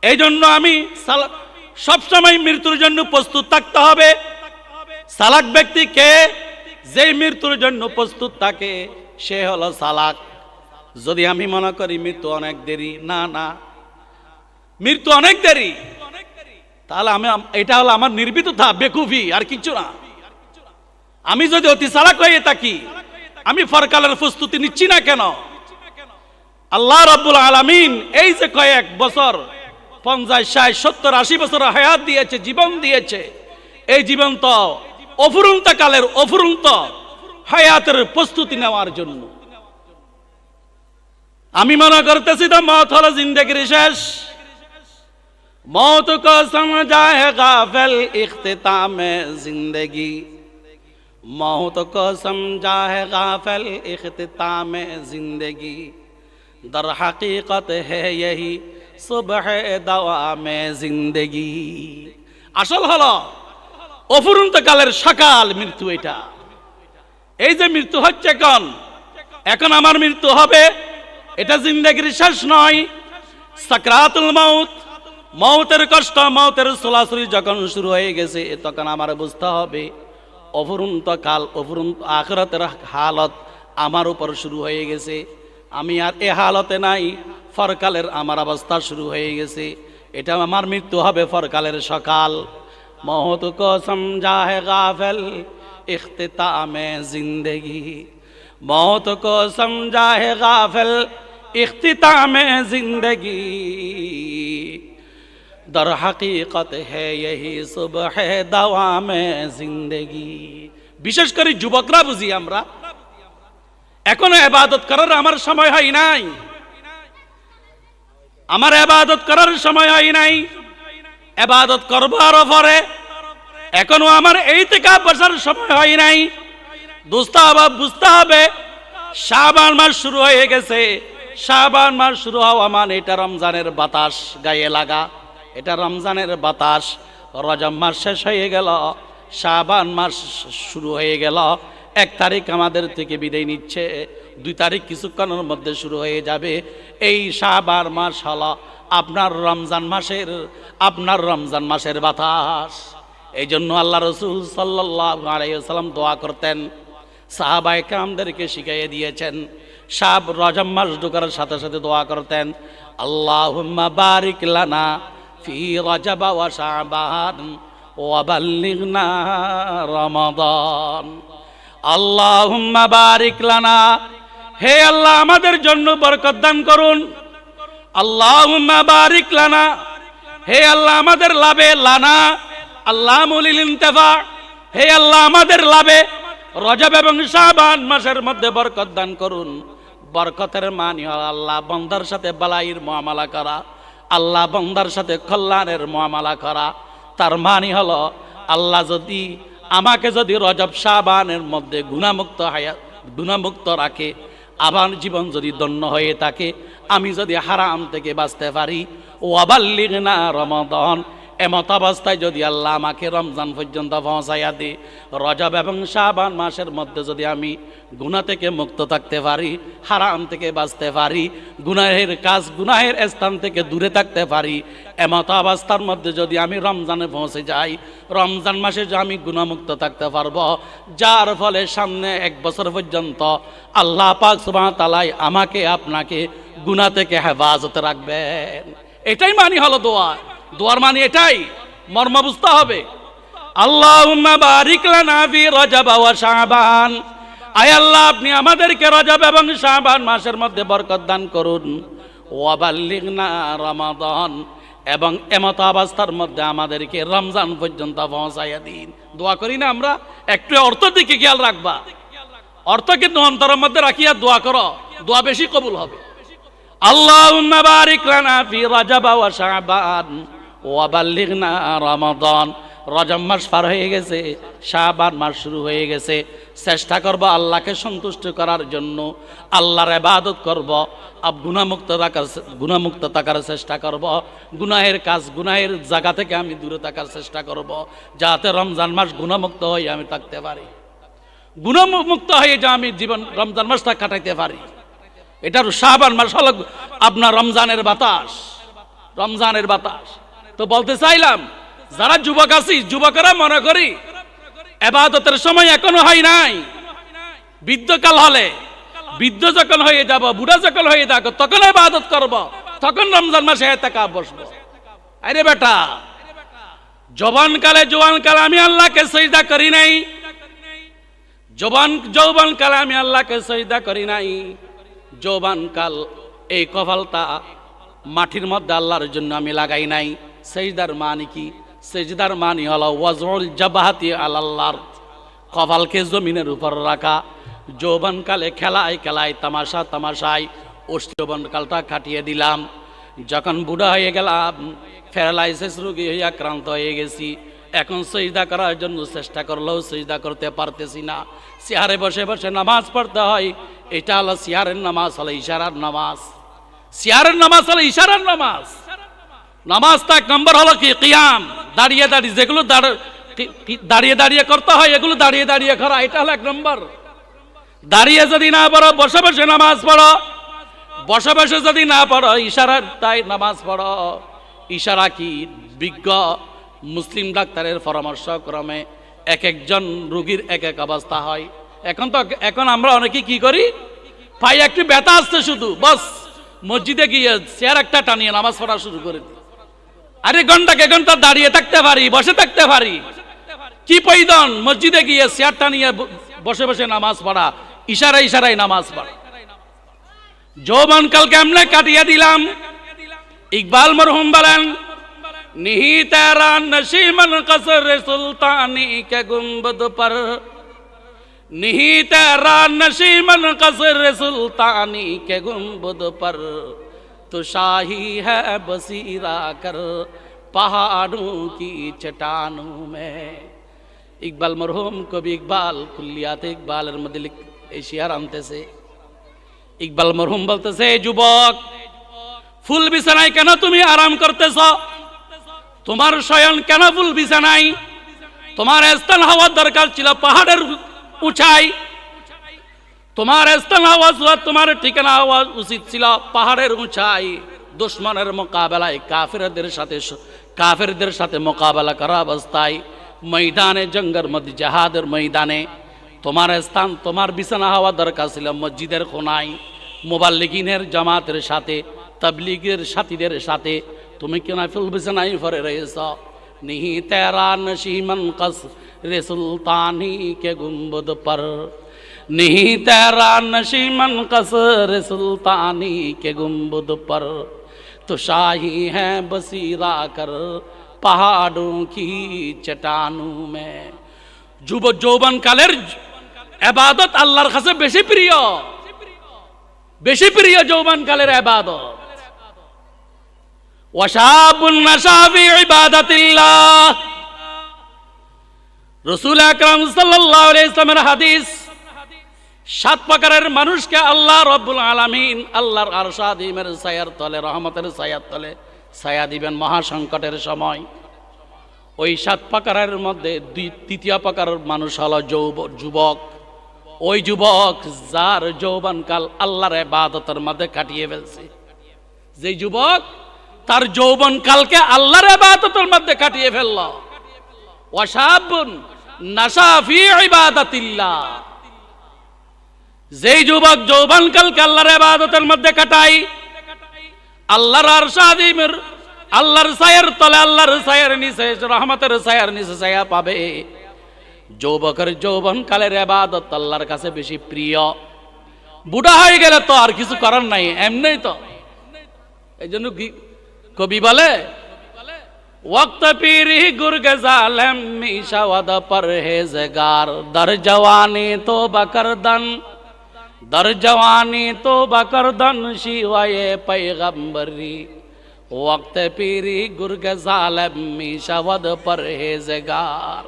এই জন্য আমি সবসময় মৃত্যুর জন্য প্রস্তুত থাকতে হবে। সালাক ব্যক্তি কে? যে মৃত্যুর জন্য প্রস্তুত থাকে সে হলো সালাক। যদি আমি মনে করি মৃত্যু অনেক দেরি, না না মৃত্যু অনেক দেরি, তাহলে আমি এটা হলো আমার নির্বিততা, বেকুফি, আর কিছু না। আমি যদি অতি সালাক হয়ে থাকি আমি পরকালের প্রস্তুতি নিচ্ছি না কেন? আল্লাহ রাব্বুল আলামিন এই যে কয়েক বছর 50, 60, 70, 80 বছর হায়াত দিয়েছে, জীবন দিয়েছে, এই জীবন তো অফুরন্ত কালের অফুরন্ত হায়াতের প্রস্তুতি নেওয়ার জন্য। আমি মনে করতেছি তো মওত হলো জিন্দেগির শেষ। मौत को समझा है गाफिल इख्तिताम जिंदगी, मौत को समझा है गाफिल इख्तिताम जिंदगी, दर हकीकत है यही सुबह दवाम जिंदगी। আসল হলো অফুরন্ত কালের সকাল মৃত্যু। এটা এই যে মৃত্যু হচ্ছে এখন আমার মৃত্যু হবে, এটা জিন্দেগির শেষ নয়। সাকরাতুল মাউত, মৌতের কষ্ট, মৌতের চলাচলি যখন শুরু হয়ে গেছে তখন আমার বুঝতে হবে অফুরন্ত কাল, অফুরন্ত আখিরাতের হালত আমার উপর শুরু হয়ে গেছে। আমি আর এ হালতে নাই, পরকালের আমার অবস্থা শুরু হয়ে গেছে। এটা আমার মৃত্যু হবে পরকালের সকাল। মওত কো সমঝা হে গাফিল ইখতিতামে জিন্দেগি, মওত কো সমঝা হে গাফিল ইখতিতামে জিন্দেগি, दर हकीकत है यही सुबह दवामे जिंदगी। বিশেষ করে যুবকরা বুঝি আমরা এখনো ইবাদত করার আমার সময় হয় নাই, আমার ইবাদত করার সময় হয় নাই। ইবাদত করব আরো পরে, এখনো আমার ইতিকাফ বসার সময় হয় নাই। দোস্ত আবার বুঝতে হবে, শাবান মাস শুরু হয়ে গেছে। শাবান মাস শুরু হওয়া মানে এটা রমজানের বাতাস গায়ে লাগা, এটা রমজানের বাতাস। রজব মাস শেষ হয়ে গেল, শাবান মাস শুরু হয়ে গেল। 1 তারিখ আমাদের থেকে বিদায় নিচ্ছে, 2 তারিখ কিছুক্ষণের মধ্যে শুরু হয়ে যাবে। এই শাবান মাস হলো আপনার রমজান মাসের বাতাস। এই জন্য আল্লাহ রসুল সাল্লাল্লাহু আলাইহি ওয়াসাল্লাম দোয়া করতেন, সাহাবায়ে কেরামদেরকে শিখিয়ে দিয়েছেন। রজব মাস ঢোকার সাথে সাথে দোয়া করতেন, আল্লাহুম্মা বারিক লানা ফি রজব ওয়া শাবান ওয়া বাল্লিগনা রমাদান। আল্লাহুম্মা বারিক লানা, হে আল্লাহ আমাদের জন্য বরকত দান করুন। আল্লাহুম্মা বারিক লানা, হে আল্লাহ আমাদের লাভে, লানা আল্লাহ মুলিল ইনতিফা, হে আল্লাহ আমাদের লাভে রজব এবং শাবান মাসের মধ্যে বরকত দান করুন। বরকতের মানে হলো আল্লাহ বান্দার সাথে বালাইয়ের মুআমালা করা, আল্লাহ বান্দার সাথে কল্যাণের মুআমালা করা। তার মানে হলো আল্লাহ যদি আমাকে যদি রজব শাবানের মধ্যে গুনাহমুক্ত রাখে, আমার জীবন যদি ধন্য হয়ে থাকে, আমি যদি হারাম থেকে বাঁচতে পারি, ওয়া বাল্লিগনা রমাদান, এমত অবস্থায় যদি আল্লাহ আমাকে রমজান পর্যন্ত পৌঁছাইয়া দে, রজব এবং শাবান মাসের মধ্যে যদি আমি গুনাহ থেকে মুক্ত থাকতে পারি, হারাম থেকে বাঁচতে পারি, গুনাহের স্থান থেকে দূরে থাকতে পারি, এমত অবস্থার মধ্যে যদি আমি রমজানে পৌঁছে যাই, রমজান মাসে যে আমি গুনাহমুক্ত থাকতে পারবো, যার ফলে সামনে 1 বছর পর্যন্ত আল্লাহ পাক সুবহানাহু ওয়া তাআলা আমাকে আপনাকে গুনাহ থেকে হেফাজতে রাখবেন। এটাই মানে হলো দোয়া। দোয়ার মানে এটাই, মর্ম বুঝতে হবে। আল্লাহুম্মা বারিক লানা ফি রজব ওয়া শাবান, আয় আল্লাহ আপনি আমাদেরকে রজব এবং শাবান মাসের মধ্যে বরকত দান করুন। ওয়া বাল্লিগনা রমাদান, এবং এমত অবস্থার মধ্যে আমাদেরকে রমজান পর্যন্ত পৌঁছাইয়া দিন। দোয়া করি না আমরা? একটু অর্থ দিকে খেয়াল রাখবা, অর্থ কিন্তু অন্তরের মধ্যে রাখিয়া দোয়া করো, দোয়া বেশি কবুল হবে। আল্লাহুম্মা বারিক লানা ফি রজব ওয়া শাবান ওয়া বাল্লিগনা রমাদান। রজব মাস পার হয়ে গেছে, শাবান মাস শুরু হয়ে গেছে। চেষ্টা করব আল্লাহকে সন্তুষ্ট করার জন্য, আল্লাহর ইবাদত করব, গুনাহমুক্ত থাকার চেষ্টা করব, গুনাহের জায়গা থেকে আমি দূরে থাকার চেষ্টা করব, যাতে রমজান মাস গুনাহমুক্ত হয়ে আমি থাকতে পারি, গুনাহমুক্ত হয়ে যা আমি জীবন রমজান মাসটা কাটাইতে পারি। এটার শাবান মাস হলো আপনার রমজানের বাতাস, রমজানের বাতাস। তো বলতে চাইলাম, যারা যুবক আছি, যুবকেরা মনে করি ইবাদতের সময় এখনো হয় নাই, বৃদ্ধকাল হলে, বৃদ্ধ যখন হয়ে যাব, বুড়া যখন হয়ে থাকো, তখন ইবাদত করব, তখন রমজান মাসে ইতিকাফ বসবো। আরে বেটা, জওয়ানকালে আমি আল্লাহকে সিজদা করি নাই, যৌবনকালে আমি আল্লাহকে সিজদা করি নাই। যৌবনকাল এই কপালটা মাটির মধ্যে আল্লাহর জন্য আমি লাগাই নাই। সিজদার মানে কি? সিজদার মানে হলো ওয়াজউল জাবাহাতি আলাল্লাহ, কপালকে জমিনের উপর রাখা। যৌবনকালে খেলায় তামাশায় যৌবনকালটা কাটিয়ে দিলাম। যখন বুড়া হয়ে গেলাম, প্যারালাইসিস রোগী হয়ে আক্রান্ত হয়ে গেছি, এখন সিজদা করার জন্য চেষ্টা করলেও সিজদা করতে পারতেছি না। চেয়ারে বসে বসে নামাজ পড়তে হয়। এটা হলো চেয়ারের নামাজ, হলো ইশারার নামাজ। চেয়ারের নামাজ হলো ইশারার নামাজ। নামাজটা 1 নম্বর হলো কি? কিয়াম, দাঁড়িয়ে যেগুলো দাঁড়িয়ে করতে হয়, এগুলো দাঁড়িয়ে করা, এটা হলো 1 নম্বর। দাঁড়িয়ে যদি না পড়ো, বসে বসে নামাজ পড়ো। বসে বসে যদি না পড়ো, ইশারার তাই নামাজ পড়ো। ইশারা কি? বিজ্ঞ মুসলিম ডাক্তারের পরামর্শ ক্রমে এক একজন রোগীর এক এক অবস্থা হয়। এখন আমরা অনেকে কি করি, পায়ে একটু ব্যথা আসছে শুধু, বস মসজিদে গিয়ে চেয়ার একটা টানিয়ে নামাজ পড়া শুরু করে দিই। আরে ঘন্টা দাঁড়িয়ে থাকতে পারি, বসে থাকতে পারি, কি প্রয়োজন মসজিদে গিয়ে চেয়ার টানিয়ে বসে বসে নামাজ পড়া, ইশারায় নামাজ পড়া। যৌবনকাল কেমনে কাটিয়ে দিলাম? ইকবাল মরহুম বলেন, নিহি তেরা নশীমন কসর সুলতানি কে গুম্বদ पर, নিহি তেরা নশীমন কসর সুলতানি কে গুম্বদ पर, तो शाही है बसीरा कर पहाड़ों की चट्टानों में। ইকবাল মরহুম কবি ইকবাল কুল্লিয়াতে ইকবালের মধ্যে এশিয়ার আনতেছে। ইকবাল মরহুম বলতেছে, যুবক ফুল বিছানায় কেন তুমি আরাম করতেছ? তোমার শয়ন কেন ফুল বিছানায়? তোমার স্থান হওয়ার দরকার ছিল পাহাড়ের উঁচাই। তোমার স্থান হওয়া, তোমার ঠিকানা হওয়া উচিত ছিল পাহাড়ের উঁচাই। দুশ্মনের মোকাবেলায় কাফেরদের সাথে মোকাবেলা করা অবস্থায় ময়দানে জঙ্গের মধ্যে জাহাদের ময়দানে তোমার স্থান, তোমার বিছানা হওয়া দরকার ছিল মসজিদের কোনায়, মুবাল্লিগিনের জামাতের সাথে, তাবলীগের সাথীদের সাথে। তুমি কেন ফুল বিছানায় পড়ে রয়েছ? নিহি তেরা নশীমন কস রে সুলতানি কে গুম্বদ পর, নিহি তেরা নশীমন কস রে সুলতানি কে গুম্বদ পর, তো শাही है बसीरा कर पहाड़ों की चट्टानों में। যৌবন কালের ইবাদত আল্লাহর কাছে বেশি প্রিয় যৌবন কালের ইবাদত। ওয়াশাবুন নাশা ফি ইবাদাতিল্লাহ। রাসূল আকরাম সাল্লাল্লাহু আলাইহি ওয়াসাল্লামের হাদিস, 7 প্রকারের মানুষকে আল্লাহ রাব্বুল আলামিন আল্লাহর আরশ আযীমের ছায়ার তলে, রহমতের ছায়ার তলে ছায়া দিবেন মহাসংকটের সময়। ওই 7 প্রকারের মধ্যে তৃতীয় প্রকারের মানুষ হলো যুবক। ওই যুবক যার যৌবনকাল আল্লাহর ইবাদতের মধ্যে কাটিয়ে ফেলছে। যে যুবক তার যৌবনকালকে আল্লাহর ইবাদতের মধ্যে কাটিয়ে ফেলল। ওয়াশাবুন নাশা ফি ইবাদাতিল্লাহ। যেই যুবক যৌবনকালকে আল্লাহর ইবাদতের মধ্যে কাটায়, আল্লাহর আরশ আযীমের, আল্লাহর ছায়ার তলে, আল্লাহর ছায়ার নিচে, রহমতের ছায়ার নিচে ছায়া পাবে। যুবকের যৌবনকালের ইবাদত আল্লাহর কাছে বেশি প্রিয়। বুড়া হয়ে গেলে তো আর কিছু করার নাই, এমনি তো। এই জন্য কবি বলে, वक्त पीरी गुर्ग जालिम मीशावद परहेज़गार, दर जवानी तो बकरदन, दर जवानी तो बकरदन शिवाए पैगंबरी। वक्त पीरी गुर्ग जालिम मीशावद परहेज़गार।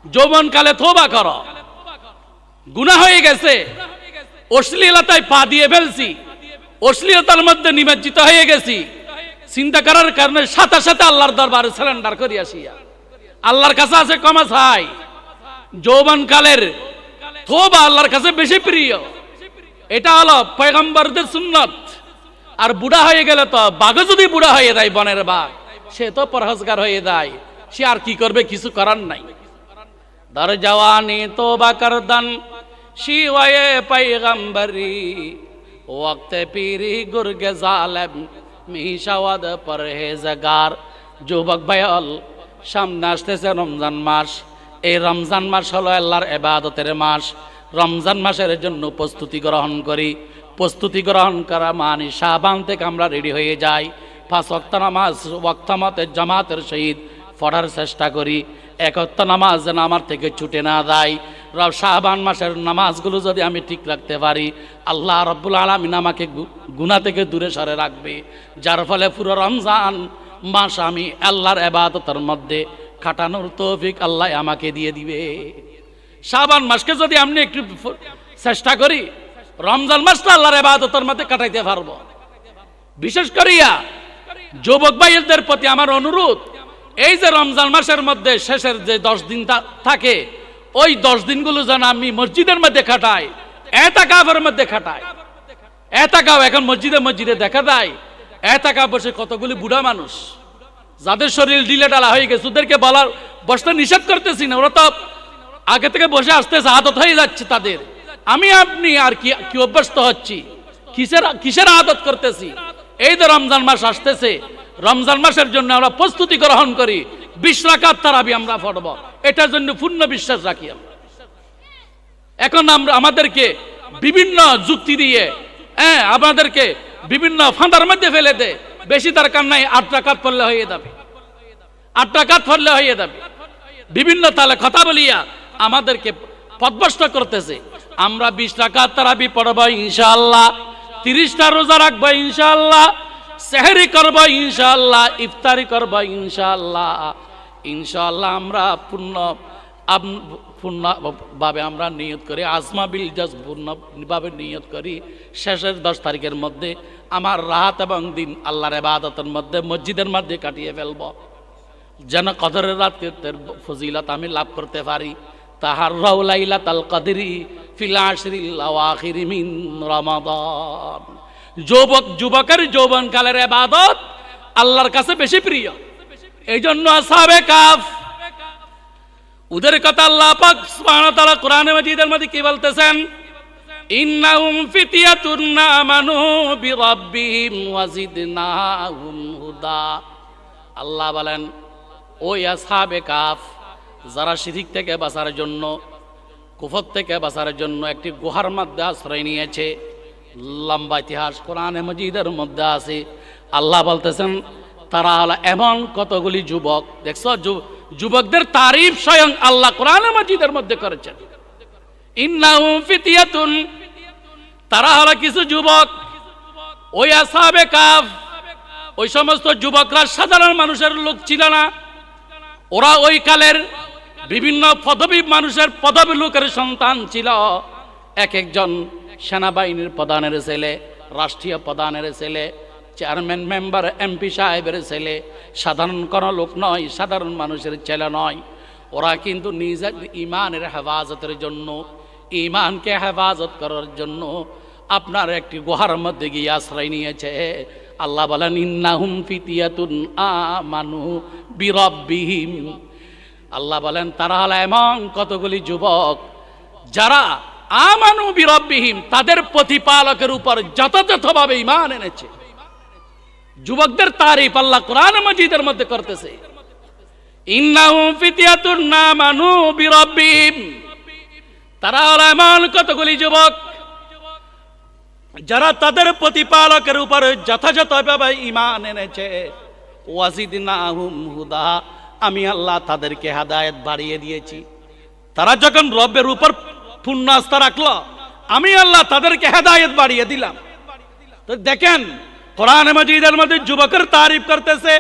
যৌবন কালে তওবা করো, গুনাহ হয়ে গেছে, অশ্লীলতায় পা দিয়ে ফেলছি, অশ্লীলতার মধ্যে নিমজ্জিত হয়ে গেছি, চিন্তা করার কারণে সাথে সাথে আল্লাহর দরবারে সারেন্ডার করি আসিয়া আল্লাহর কাছে আছে ক্ষমা চাই। যৌবনকালের তওবা আল্লাহর কাছে বেশি প্রিয়। এটা হলো পয়গম্বরদের সুন্নাত। আর বুড়া হয়ে গেলে তো, বাঘ যদি বুড়া হয়ে যায়, বনের বাঘ, সে তো পরহেজগার হয়ে যায়, সে আর কি করবে, কিছু করার নাই। দর জওয়ানি তওবা করদন শিওয়ে পয়গম্বরি, ওয়াক্ত পীরি গুরগে জালিম মিশাওয়াদ পরহেজগার। যুবক ভাইয়াল, সামনে আসতেছে রমজান মাস। এই রমজান মাস হলো আল্লাহর ইবাদতের মাস। রমজান মাসের জন্য প্রস্তুতি গ্রহণ করি। প্রস্তুতি গ্রহণ করা মানে শাবান থেকে আমরা রেডি হয়ে যাই। 5 ওয়াক্ত নামাজ ওয়াক্ত মতে জামাতের সহিত পড়ার চেষ্টা করি। 1 ওয়াক্ত নামাজ যেন আমার থেকে ছুটে না যায়। শাবান মাসের নামাজগুলো যদি আমি ঠিক রাখতে পারি, আল্লাহ রাব্বুল আলামিন আমাকে গুনাহ থেকে দূরে সরে রাখবে। যার ফলে পুরো রমজান মাস আমি আল্লাহর ইবাদতের মধ্যে কাটানোর তৌফিক আল্লাহ আমাকে দিয়ে দিবে। শাবান মাসকে যদি আমি একটু চেষ্টা করি, রমজান মাসটা আল্লাহর ইবাদতের মধ্যে কাটাইতে পারবো। বিশেষ করিয়া যুবক ভাইদের প্রতি আমার অনুরোধ, এই যে রমজান মাসের মধ্যে শেষের যে 10 দিন থাকে, ওই 10 দিনগুলো যেন আমি মসজিদের মধ্যে কাটাই, এতাকাফের মধ্যে কাটাই। এতাকাফ এখন মসজিদে মসজিদে দেখা যায়। এতাকাফ বসে কতগুলি বুড়া মানুষ, যাদের শরীর ঢিলে ঢালা হয়ে গেছে, ওদেরকে বলার বসতে নিষেধ করতেছি না, ওরা তো আগে থেকে বসে আসতেছে, আদত হয়ে যাচ্ছে তাদের। আমি আপনি আর কি অভ্যস্ত হচ্ছি, কিসের আদত করতেছি। এই তো রমজান মাস আসতেছে, রমজান মাসের জন্য আমরা প্রস্তুতি গ্রহণ করি। 20 রাকাত তারাবি আমরা পড়ব, এটার জন্য পূর্ণ বিশ্বাস রাখি আমরা। এখন আমরা আমাদেরকে বিভিন্ন যুক্তি দিয়ে আমাদেরকে বিভিন্ন ফাঁদার মধ্যে ফেলে দেয়। বেশি দরকার নাই, 8 রাকাত পড়লে হয়ে যাবে, 8 রাকাত পড়লে হয়ে যাবে। বিভিন্ন তালে কথা বলিয়া আমাদেরকে পথভ্রষ্ট করতেছে। আমরা 20 রাকাত তারাবি পড়ব ইনশাআল্লাহ, 30টা রোজা রাখবো ইনশাআল্লাহ, সেহরি করব ইনশাআল্লাহ, ইফতারি করব ইনশাআল্লাহ। ইনশাআল্লাহ আমরা পূর্ণভাবে আমরা নিয়ত করি, আজমা বিল জাজ পূর্ণভাবে নিয়ত করি শেষের 10 তারিখের মধ্যে আমার রাত এবং দিন আল্লাহর ইবাদতের মধ্যে মসজিদের মধ্যে কাটিয়ে ফেলব, যেন কদরের রাতের ফজিলত আমি লাভ করতে পারি। তাহাররাউ লাইলাতাল কদরি ফিল আশরিল আওয়াখিরি মিন রমাদান। যুবকের যৌবনকালের ইবাদত আল্লাহর কাছে বেশি প্রিয়। এই জন্য আসহাবে কাফ ওদের কথা আল্লাহ পাক সুবহানাহু ওয়া তাআলা কোরআনে মাজিদের মধ্যে কি বলতেছেন? ইন্নাহুম ফিতিয়াতুন আমানু বিরাব্বিহিম ওয়াজিদনাহুম হুদা। আল্লাহ বলেন ওই আসহাবে কাফ যারা শিরক থেকে বাঁচার জন্য, কুফর থেকে বাঁচার জন্য একটি গুহার মধ্যে আশ্রয় নিয়েছে। লম্বা ইতিহাস কোরআনে মাজিদের মধ্যে আছে। আল্লাহ বলতেছেন তারা হলো এমন কতগুলি যুবক। দেখছো যুবকদের তারিফ স্বয়ং আল্লাহ কোরআনে মাজিদের মধ্যে করেছেন। ইন্নাহুম ফিতিয়াতুন, তারা হলো কিছু যুবক। ওই আসহাবে কাফ ওই সমস্ত যুবকরা সাধারণ মানুষের লোক ছিল না। ওরা ওই কালের বিভিন্ন পদবী মানুষের পদবী লোকের সন্তান ছিল। এক একজন সেনাবাহিনীর প্রধানের ছেলে, রাষ্ট্রীয় প্রধানের ছেলে, চেয়ারম্যান মেম্বার এমপি সাহেবের ছেলে, সাধারণ কোনো লোক নয়, সাধারণ মানুষের ছেলে নয়। ওরা কিন্তু নিজের ইমানের হেফাজতের জন্য, ইমানকে হেফাজত করার জন্য আপনার একটি গুহার মধ্যে গিয়ে আশ্রয় নিয়েছে। আল্লাহ বলেন ইন্নাহুম ফিতিয়াতুন আমানু বিরাব্বিহিম। আল্লাহ বলেন তারা হলো এমন কতগুলি যুবক যারা আমানু বিরাব্বিহিম, তাদের প্রতিপালকের উপর যথাযথভাবে ঈমান এনেছে। যুবকদের তারিফ আল্লাহ কোরআন মাজিদের মধ্যে করতেছে। ইন্নাহুম ফিতিয়াতুন আমানু বিরাব্বিহিম, তারা হলো এমন কতগুলি যুবক যারা তাদের প্রতিপালকের উপর যথাযথভাবে ঈমান এনেছে। ওয়াজিদনাহুম হুদা, আমি আল্লাহ তাদেরকে হেদায়েত বাড়িয়ে দিয়েছি। তারা যখন রবের উপর পূর্ণ আস্থা রাখলো, আমি আল্লাহ তাদেরকে হেদায়েত বাড়িয়ে দিলাম। তো দেখেন কোরআনে মাজিদের মধ্যে যুবকের তারিফ করতেছে।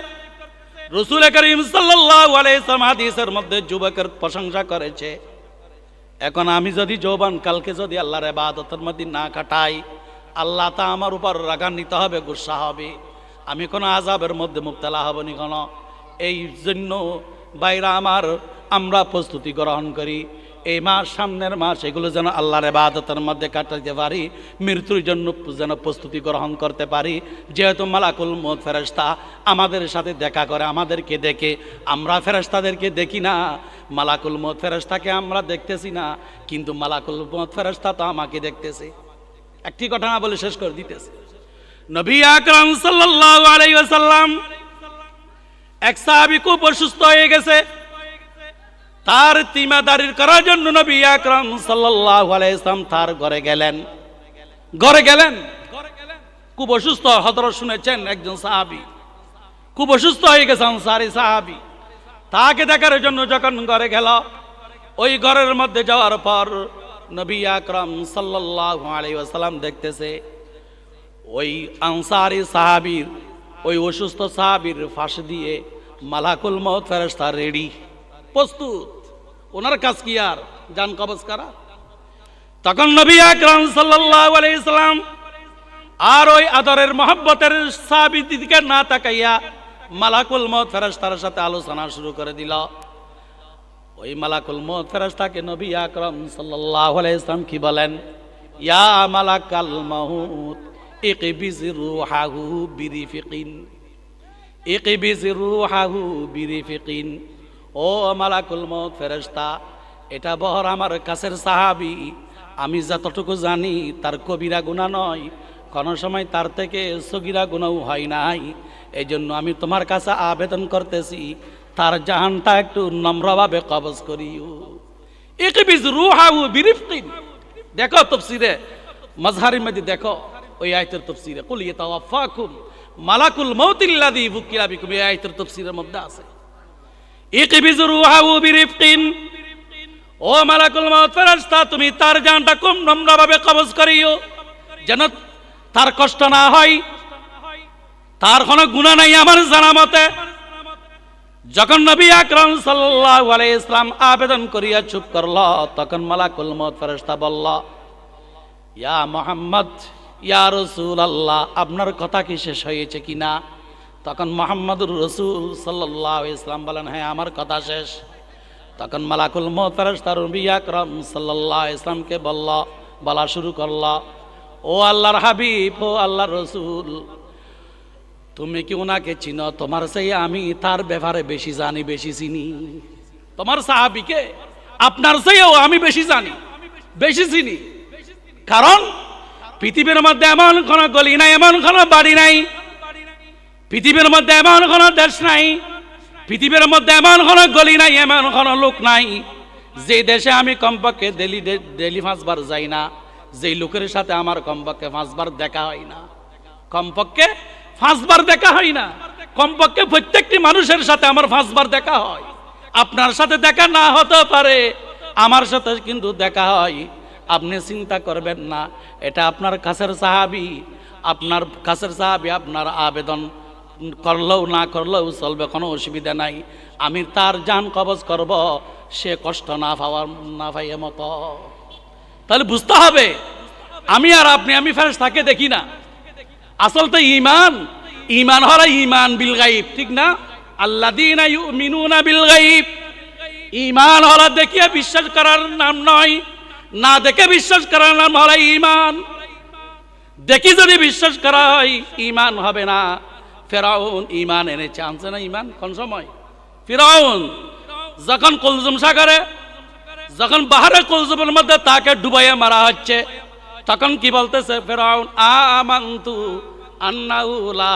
রাসূল করিম সাল্লাল্লাহু আলাইহি ওয়াসাল্লাম হাদিসের মধ্যে যুবকের প্রশংসা করেছে। এখন আমি যদি যৌবন কালকে যদি আল্লাহর ইবাদতের মধ্যে না কাটাই, আল্লাহ তা আমার উপর রাগান্বিত হবে, গুসা হবে, আমি কোনো আযাবের মধ্যে মুবতালা হব নি কোনো। এই জন্য বাইরা আমার আমরা প্রস্তুতি গ্রহণ করি এই মাস, সামনের মাস, এগুলো যেন আল্লাহর ইবাদতের মধ্যে কাটাতে পারি, মৃত্যুর জন্য যেন প্রস্তুতি গ্রহণ করতে পারি। যেহেতু মালাকুল মউত ফেরেশতা আমাদের সাথে দেখা করে, আমাদেরকে দেখে, আমরা ফেরেশতাদেরকে দেখি না। মালাকুল মউত ফেরেশতাকে আমরা দেখতেছি না, কিন্তু মালাকুল মউত ফেরেশতা তো আমাকে দেখতেছে। একটি ঘটনা বলে শেষ করে দিতেছে। নবী আকরাম সাল্লাল্লাহু আলাইহি ওয়াসাল্লাম, এক সাহাবী খুব অসুস্থ হয়ে গেছে। তার তিমাদারির করার জন্য নবী আকরাম সাল্লাল্লাহু আলাইহি ওয়াসাল্লাম তার ঘরে গেলেন। খুব অসুস্থ, হযরত শুনেছেন একজন সাহাবী খুব অসুস্থ হয়ে গেছে, আনসারী সাহাবী। তাকে দেখার জন্য যখন ঘরে গেল, ওই ঘরের মধ্যে যাওয়ার পর নবী আকরাম সাল্লাল্লাহু আলাইহি ওয়াসাল্লাম দেখতেছে ওই আনসারী সাহাবীর, ওই অসুস্থ সাহাবীর পাশে দিয়ে মালাকুল মউত ফেরেশতা রেডি, প্রস্তুত। ওনার কাজ কি আর জান কবজ করা। তখন নবী আকরাম সাল্লাল্লাহু আলাইহি ওয়াসাল্লাম আর ওই আদরের মহব্বতের সাহাবীর দিকে না তাকাইয়া মালাকুল মউত ফেরেশতার সাথে আলোচনা শুরু করে দিল। ওই মালাকুল মউত ফেরেশতাকে নবী আকরাম সাল্লাল্লাহু আলাইহি ওয়াসাল্লাম কি বলেন? ইয়া মালাকাল মাউত ইকবিজ রূহাহু বিরিফিকিন, ইকবিজ রূহাহু বিরিফিকিন। ও মালাকুল মউত ফেরেশতা, এটা বহর আমার কাছের সাহাবী, আমি যতটুকু জানি তার কবিরা গুনাহ নয়, কোনো সময় তার থেকে সগীরা গুনাহ হয় নাই। এই জন্য আমি তোমার কাছে আবেদন করতেছি, তার জাহানটা একটু নম্রভাবে কবজ করিও। ইকবিজ রূহাহু বিরিফকিন। দেখো তাফসীরে মাজহারির মধ্যে দেখো ওই আয়াতের তাফসীরে কুল ইয়াতাওয়াফাকুম মালাকুল মাউতিল্লাযী বুকিলা বিকুম, এই আয়াতের তাফসীরের মধ্যে আছে ইকবিজ রূহাহু বিরিফকিন। ও মালাকুল মউত ফেরেশতা, তুমি তার জানটা খুব নম্রভাবে কবজ করিও, যেন তার কষ্ট না হয়। তার কোনো গুনাহ নাই আমার জানা মতে। যখন নবী আকরাম সাল্লাল্লাহু আলাইহি ইসলাম আবেদন করিয়া চুপ করল, তখন মালাকুল মউত ফেরেশতা বলল, ইয়া মুহাম্মদ, ইয়া রাসূলুল্লাহ, আপনার কথা কি শেষ হয়েছে কিনা? তখন মুহাম্মদুর রাসূল সাল্লাল্লাহু আলাইহি ইসলাম বলেন, হ্যাঁ আমার কথা শেষ। তখন মালাকুল মউত ফেরেশতা নবী আকরাম সাল্লাল্লাহু আলাইহি ইসলামকে বলা শুরু করল, ও আল্লাহর হাবিব, ও আল্লাহর রাসূল, তুমি কি ওনাকে চিনো? তোমার সেই আমি তার ব্যাপারে বেশি জানি, বেশি চিনি। তোমার সাহাবীকে আপনার চেয়েও আমি বেশি জানি, বেশি চিনি। কারণ পৃথিবীর মধ্যে এমন কোনো গলি নাই, এমন কোনো বাড়ি নাই, পৃথিবীর মধ্যে এমন কোনো দেশ নাই, পৃথিবীর মধ্যে এমন কোনো গলি নাই, এমন কোনো লোক নাই যে দেশে আমি কমপক্ষে ডেলি 5 বার যাই না, যে লোকের সাথে আমার কমপক্ষে 5 বার দেখা হয় না, কমপক্ষে 5 বার দেখা হয় না, কমপক্ষে প্রত্যেকটি মানুষের সাথে আমার 5 বার দেখা হয়। আপনার সাথে দেখা না হতে পারে, আমার সাথে কিন্তু দেখা হয়। আপনি চিন্তা করবেন না, এটা আপনার কাছের সাহাবী, আপনার কাছের সাহাবী আপনার আবেদন করলেও না করলেও চলবে, কোনো অসুবিধা নাই। আমি তার জান কবজ করব, সে কষ্ট না পাইয়ে মতো। তাহলে বুঝতে হবে আমি আর আমি ফেরেশতাকে দেখি না। আসল তো ঈমান হলো ঈমান বিল গায়ব, ঠিক না? আল্লাযীনা ইউমিনুনা বিল গায়ব। ঈমান হলো দেখিয়ে বিশ্বাস করার নাম নয়, না দেখে বিশ্বাস করার নাম হলো ঈমান। দেখি যদি বিশ্বাস করা হয় ঈমান হবে না। ফেরাউন ঈমান এনেছে, আনছে না ঈমান? কোন সময়? ফেরাউন যখন কুলজুম সাগরে, যখন বাহারে কুলজুমের মধ্যে তাকে ডুবাইয়া মারা হচ্ছে, তখন কি বলতেছে ফেরাউন? আমানতু আন্নাহু লা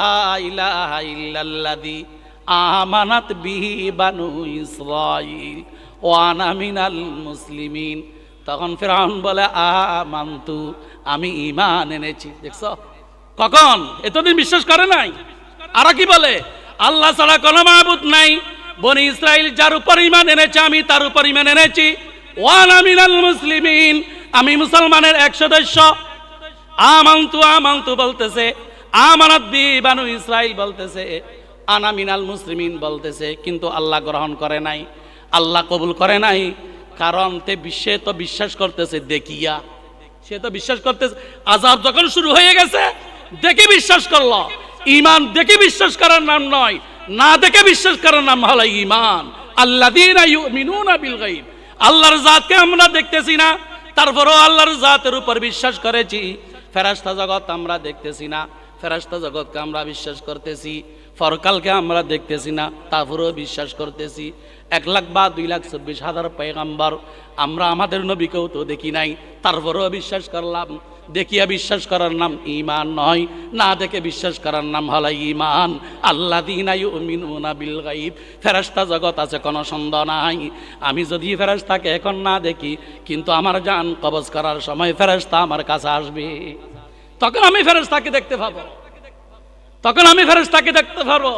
ইলাহা ইল্লাল্লাযী আমানাত বিহি বানু ইসরাঈল ওয়া আনা মিনাল মুসলিমিন। তখন ফেরাউন বলে, আমানতু, আমি ঈমান এনেছি। দেখছো কখন? এতদিন বিশ্বাস করে নাই। আর কি বলে? আল্লাহ ছাড়া কোনো মাবুদ নাই, বনি ইসরাইল যার উপর ঈমান এনেছে আমি তার উপর ঈমান এনেছি। ওয়া আনা মিনাল মুসলিমিন, আমি মুসলমানের এক সদস্য। আমানতু বলতেছে, আমানাত বি বানু ইসরাইল বলতেছে, আনা মিনাল মুসলিমিন বলতেছে, কিন্তু আল্লাহ গ্রহণ করে নাই, আল্লাহ কবুল করে নাই। কারণ সে তো বিশ্বাস করতেছে দেখিয়া, সে তো বিশ্বাস করতেছে। আযাব যখন শুরু হয়ে গেছে দেখে বিশ্বাস করলো। ঈমান দেখে বিশ্বাস করার নাম নয়, না দেখে বিশ্বাস করার নাম হলো ঈমান। আল্লাযীনা ইউমিনুনা বিল গায়ব। আল্লাহর জাতকে আমরা দেখতেছি না, তারপরেও আল্লাহর জাতের উপর বিশ্বাস করেছি। ফেরেশতা জগৎ আমরা দেখতেছি না, ফেরেশতা জগৎকে আমরা বিশ্বাস করতেছি। পরকালকে আমরা দেখতেছি না, তারপরেও বিশ্বাস করতেছি। 1 লাখ বা 2,24,000 পয়গম্বর, আমরা আমাদের নবীকেও তো দেখি নাই, তারপরেও বিশ্বাস করলাম। দেখিয়া বিশ্বাস করার নাম ঈমান নয়, না দেখে বিশ্বাস করার নাম হলো ঈমান। আল্লাযীনা ইউমিনুনা বিল গায়ব। ফেরেশতা জগৎ আছে, কোনো সন্দেহ নাই। আমি যদি ফেরেশতাকে এখন না দেখি, কিন্তু আমার জান কবজ করার সময় ফেরেশতা আমার কাছে আসবে, তখন আমি ফেরেশতাকে দেখতে পাবো, তখন আমি ফেরেশতাকে দেখতে পারবো।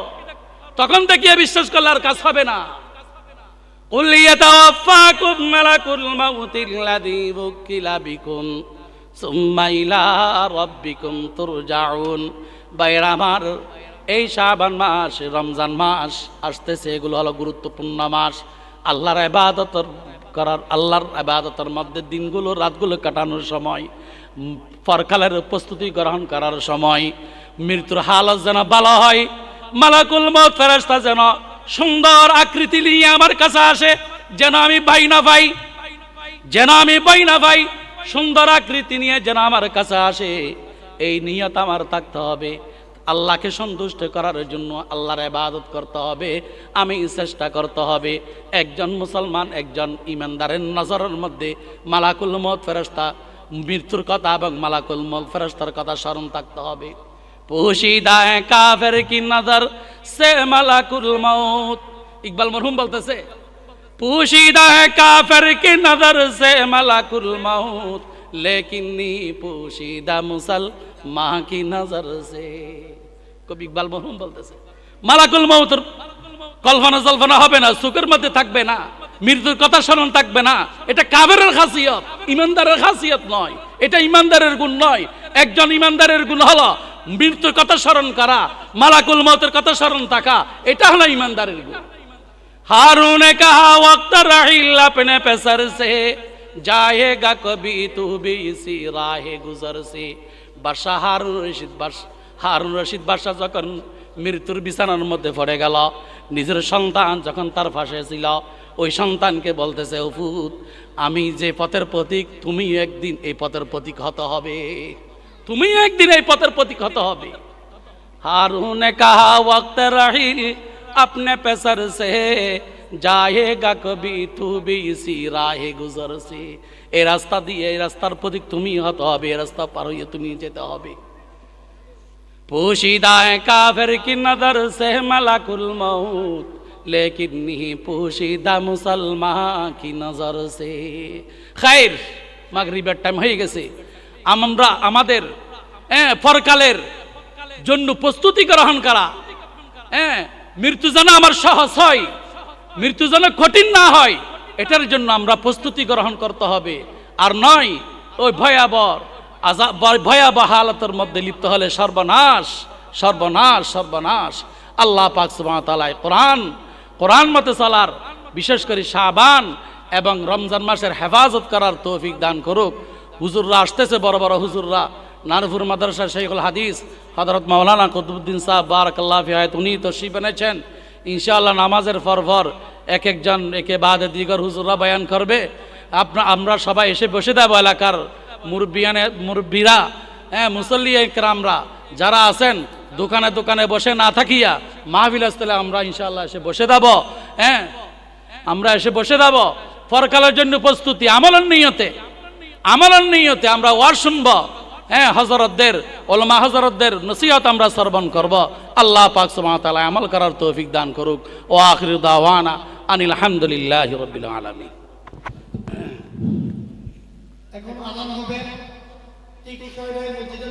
তখন দেখিয়ে বিশ্বাস করলে আর কাজ হবে না। কুল ইয়াতাওয়াফাকুম মালাকুল মাউতিল্লাযী উকিলা বিকুম সুম্মা ইলা রাব্বিকুম তুরজাউন। বাইরা আমার, এই শাবান মাস, রমজান মাস আসতেছে, এগুলো হলো গুরুত্বপূর্ণ মাস। আল্লাহর ইবাদতের মধ্যে দিনগুলো, রাতগুলো কাটানোর সময়, পরকালের প্রস্তুতি গ্রহণ করার সময়, মৃত্যুর হালত যেন ভালো হয়। মালাকুল মউত ফেরেশতা যেন সুন্দর আকৃতি নিয়ে আমার কাছে আসে, যেন আমি ভয় না পাই, যেন আমি ভয় না পাই। সুন্দর আকৃতি নিয়ে যেন আমার কাছে আসে, এই নিয়ত আমার থাকতে হবে। আল্লাহকে সন্তুষ্ট করার জন্য আল্লাহর ইবাদত করতে হবে, আমি চেষ্টা করতে হবে। একজন মুসলমান, একজন ঈমানদারের নজরের মধ্যে মালাকুল মউত ফেরেশতা মৃত্যুর কথা এবং মালাকুল মউত ফেরেশতার কথা স্মরণ থাকতে হবে। পোশিদা है काफिर की नजर से मलाकुल मौत। इकबाल मरहुम बोलते से पोशीदा है काफिर की नजर से मलाकुल मौत, लेकिन नी पोशीदा मुसलमान की नजर से। कभी इकबाल मरहुम बोलते से মালাকুল মউত কল্পনা জল্পনা হবে না, চোখের মধ্যে থাকবে না, মৃত্যুর কথা স্মরণ থাকবে না। এটা কাফেরের খাসিয়ত, ইমানদারের খাসিয়ত নয়, এটা ইমানদারের গুণ নয়। একজন ইমানদারের গুণ হলো মৃত্যুর কথা স্মরণ করা, মালাকুল মউতের কথা স্মরণ থাকা, এটা হলো ইমানদারের গুণ। हारून ने कहा वक्त रहील अपने पे सर से जाएगा कभी तू भी इसी राह गुजर से। बादशाह हारून रशीद बादशाह যখন মৃত্যুর বিছানার মধ্যে পড়ে গেল, নিজের সন্তান যখন তার পাশে ছিল, ওই সন্তানকে বলতেছে, উফুত আমি যে পথের প্রতীক, তুমি একদিন এই পথের প্রতীক হতে হবে, তুমি একদিন এই পথের প্রতীক হতে হবে। हारून ने कहा वक्त रहील अपने पे सर से जाएगा कभी तू भी इसी राह गुजर से। এই রাস্তা দিয়ে, এই রাস্তার প্রতীক তুমি হতে হবে, এই রাস্তা পার হয়ে তুমি যেতে হবে। पोशीदा है काफिर की नजर से मलाकुल मौत, लेकिन नहीं पोशीदा मुसलमान की नजर से। खैर, মাগরিবের টাইম হয়ে গেছে, আমরা আমাদের পরকালের জন্য প্রস্তুতি গ্রহণ করা, মৃত্যু যেন আমার সহজ হয়, মৃত্যু যেন কঠিন না হয়, এটার জন্য আমরা প্রস্তুতি গ্রহণ করতে হবে। আর নয় ওই ভয়াবহ হালতের মধ্যে লিপ্ত হলে সর্বনাশ, সর্বনাশ, সর্বনাশ। আল্লাহ পাক সুবহানাহু ওয়া তাআলা কোরআন মতে চলার, বিশেষ করে শাবান এবং রমজান মাসের হেফাজত করার তৌফিক দান করুক। হুজুররা আসতেছে, বড় বড় হুজুররা, নারপুর মাদ্রাসা শাইখুল হাদিস হযরত মাওলানা কুতুবউদ্দিন সাহেব বারাকাল্লাহু ফি হায়াত, উনি তশরিফ এনেছেন। ইনশাআল্লাহ নামাজের পর এক একজন একে বাদে দিগর হুজুররা বয়ান করবে। আমরা সবাই এসে বসে দেব, এলাকার মুরব্বীরা, মুসল্লি ইকরামরা যারা আছেন, দোকানে দোকানে বসে না থাকিয়া মাহফিল স্থলে আমরা ইনশাআল্লাহ এসে বসে দেব। আমরা এসে বসে দেব পরকালের জন্য প্রস্তুতি, আমলের নিয়তে আমরা ওয়াজ শুনব। হযরতদের, উলামা হযরতদের নসিহত আমরা শ্রবণ করব। আল্লাহ পাক সুবহানাহু ওয়া তাআলা আমল করার তৌফিক দান করুক। ওয়া আখিরু দাওয়ানা আনিল হামদুলিল্লাহি রাব্বিল আলামিন। এখন আযান হবে, ঠিক 6টায় মসজিদে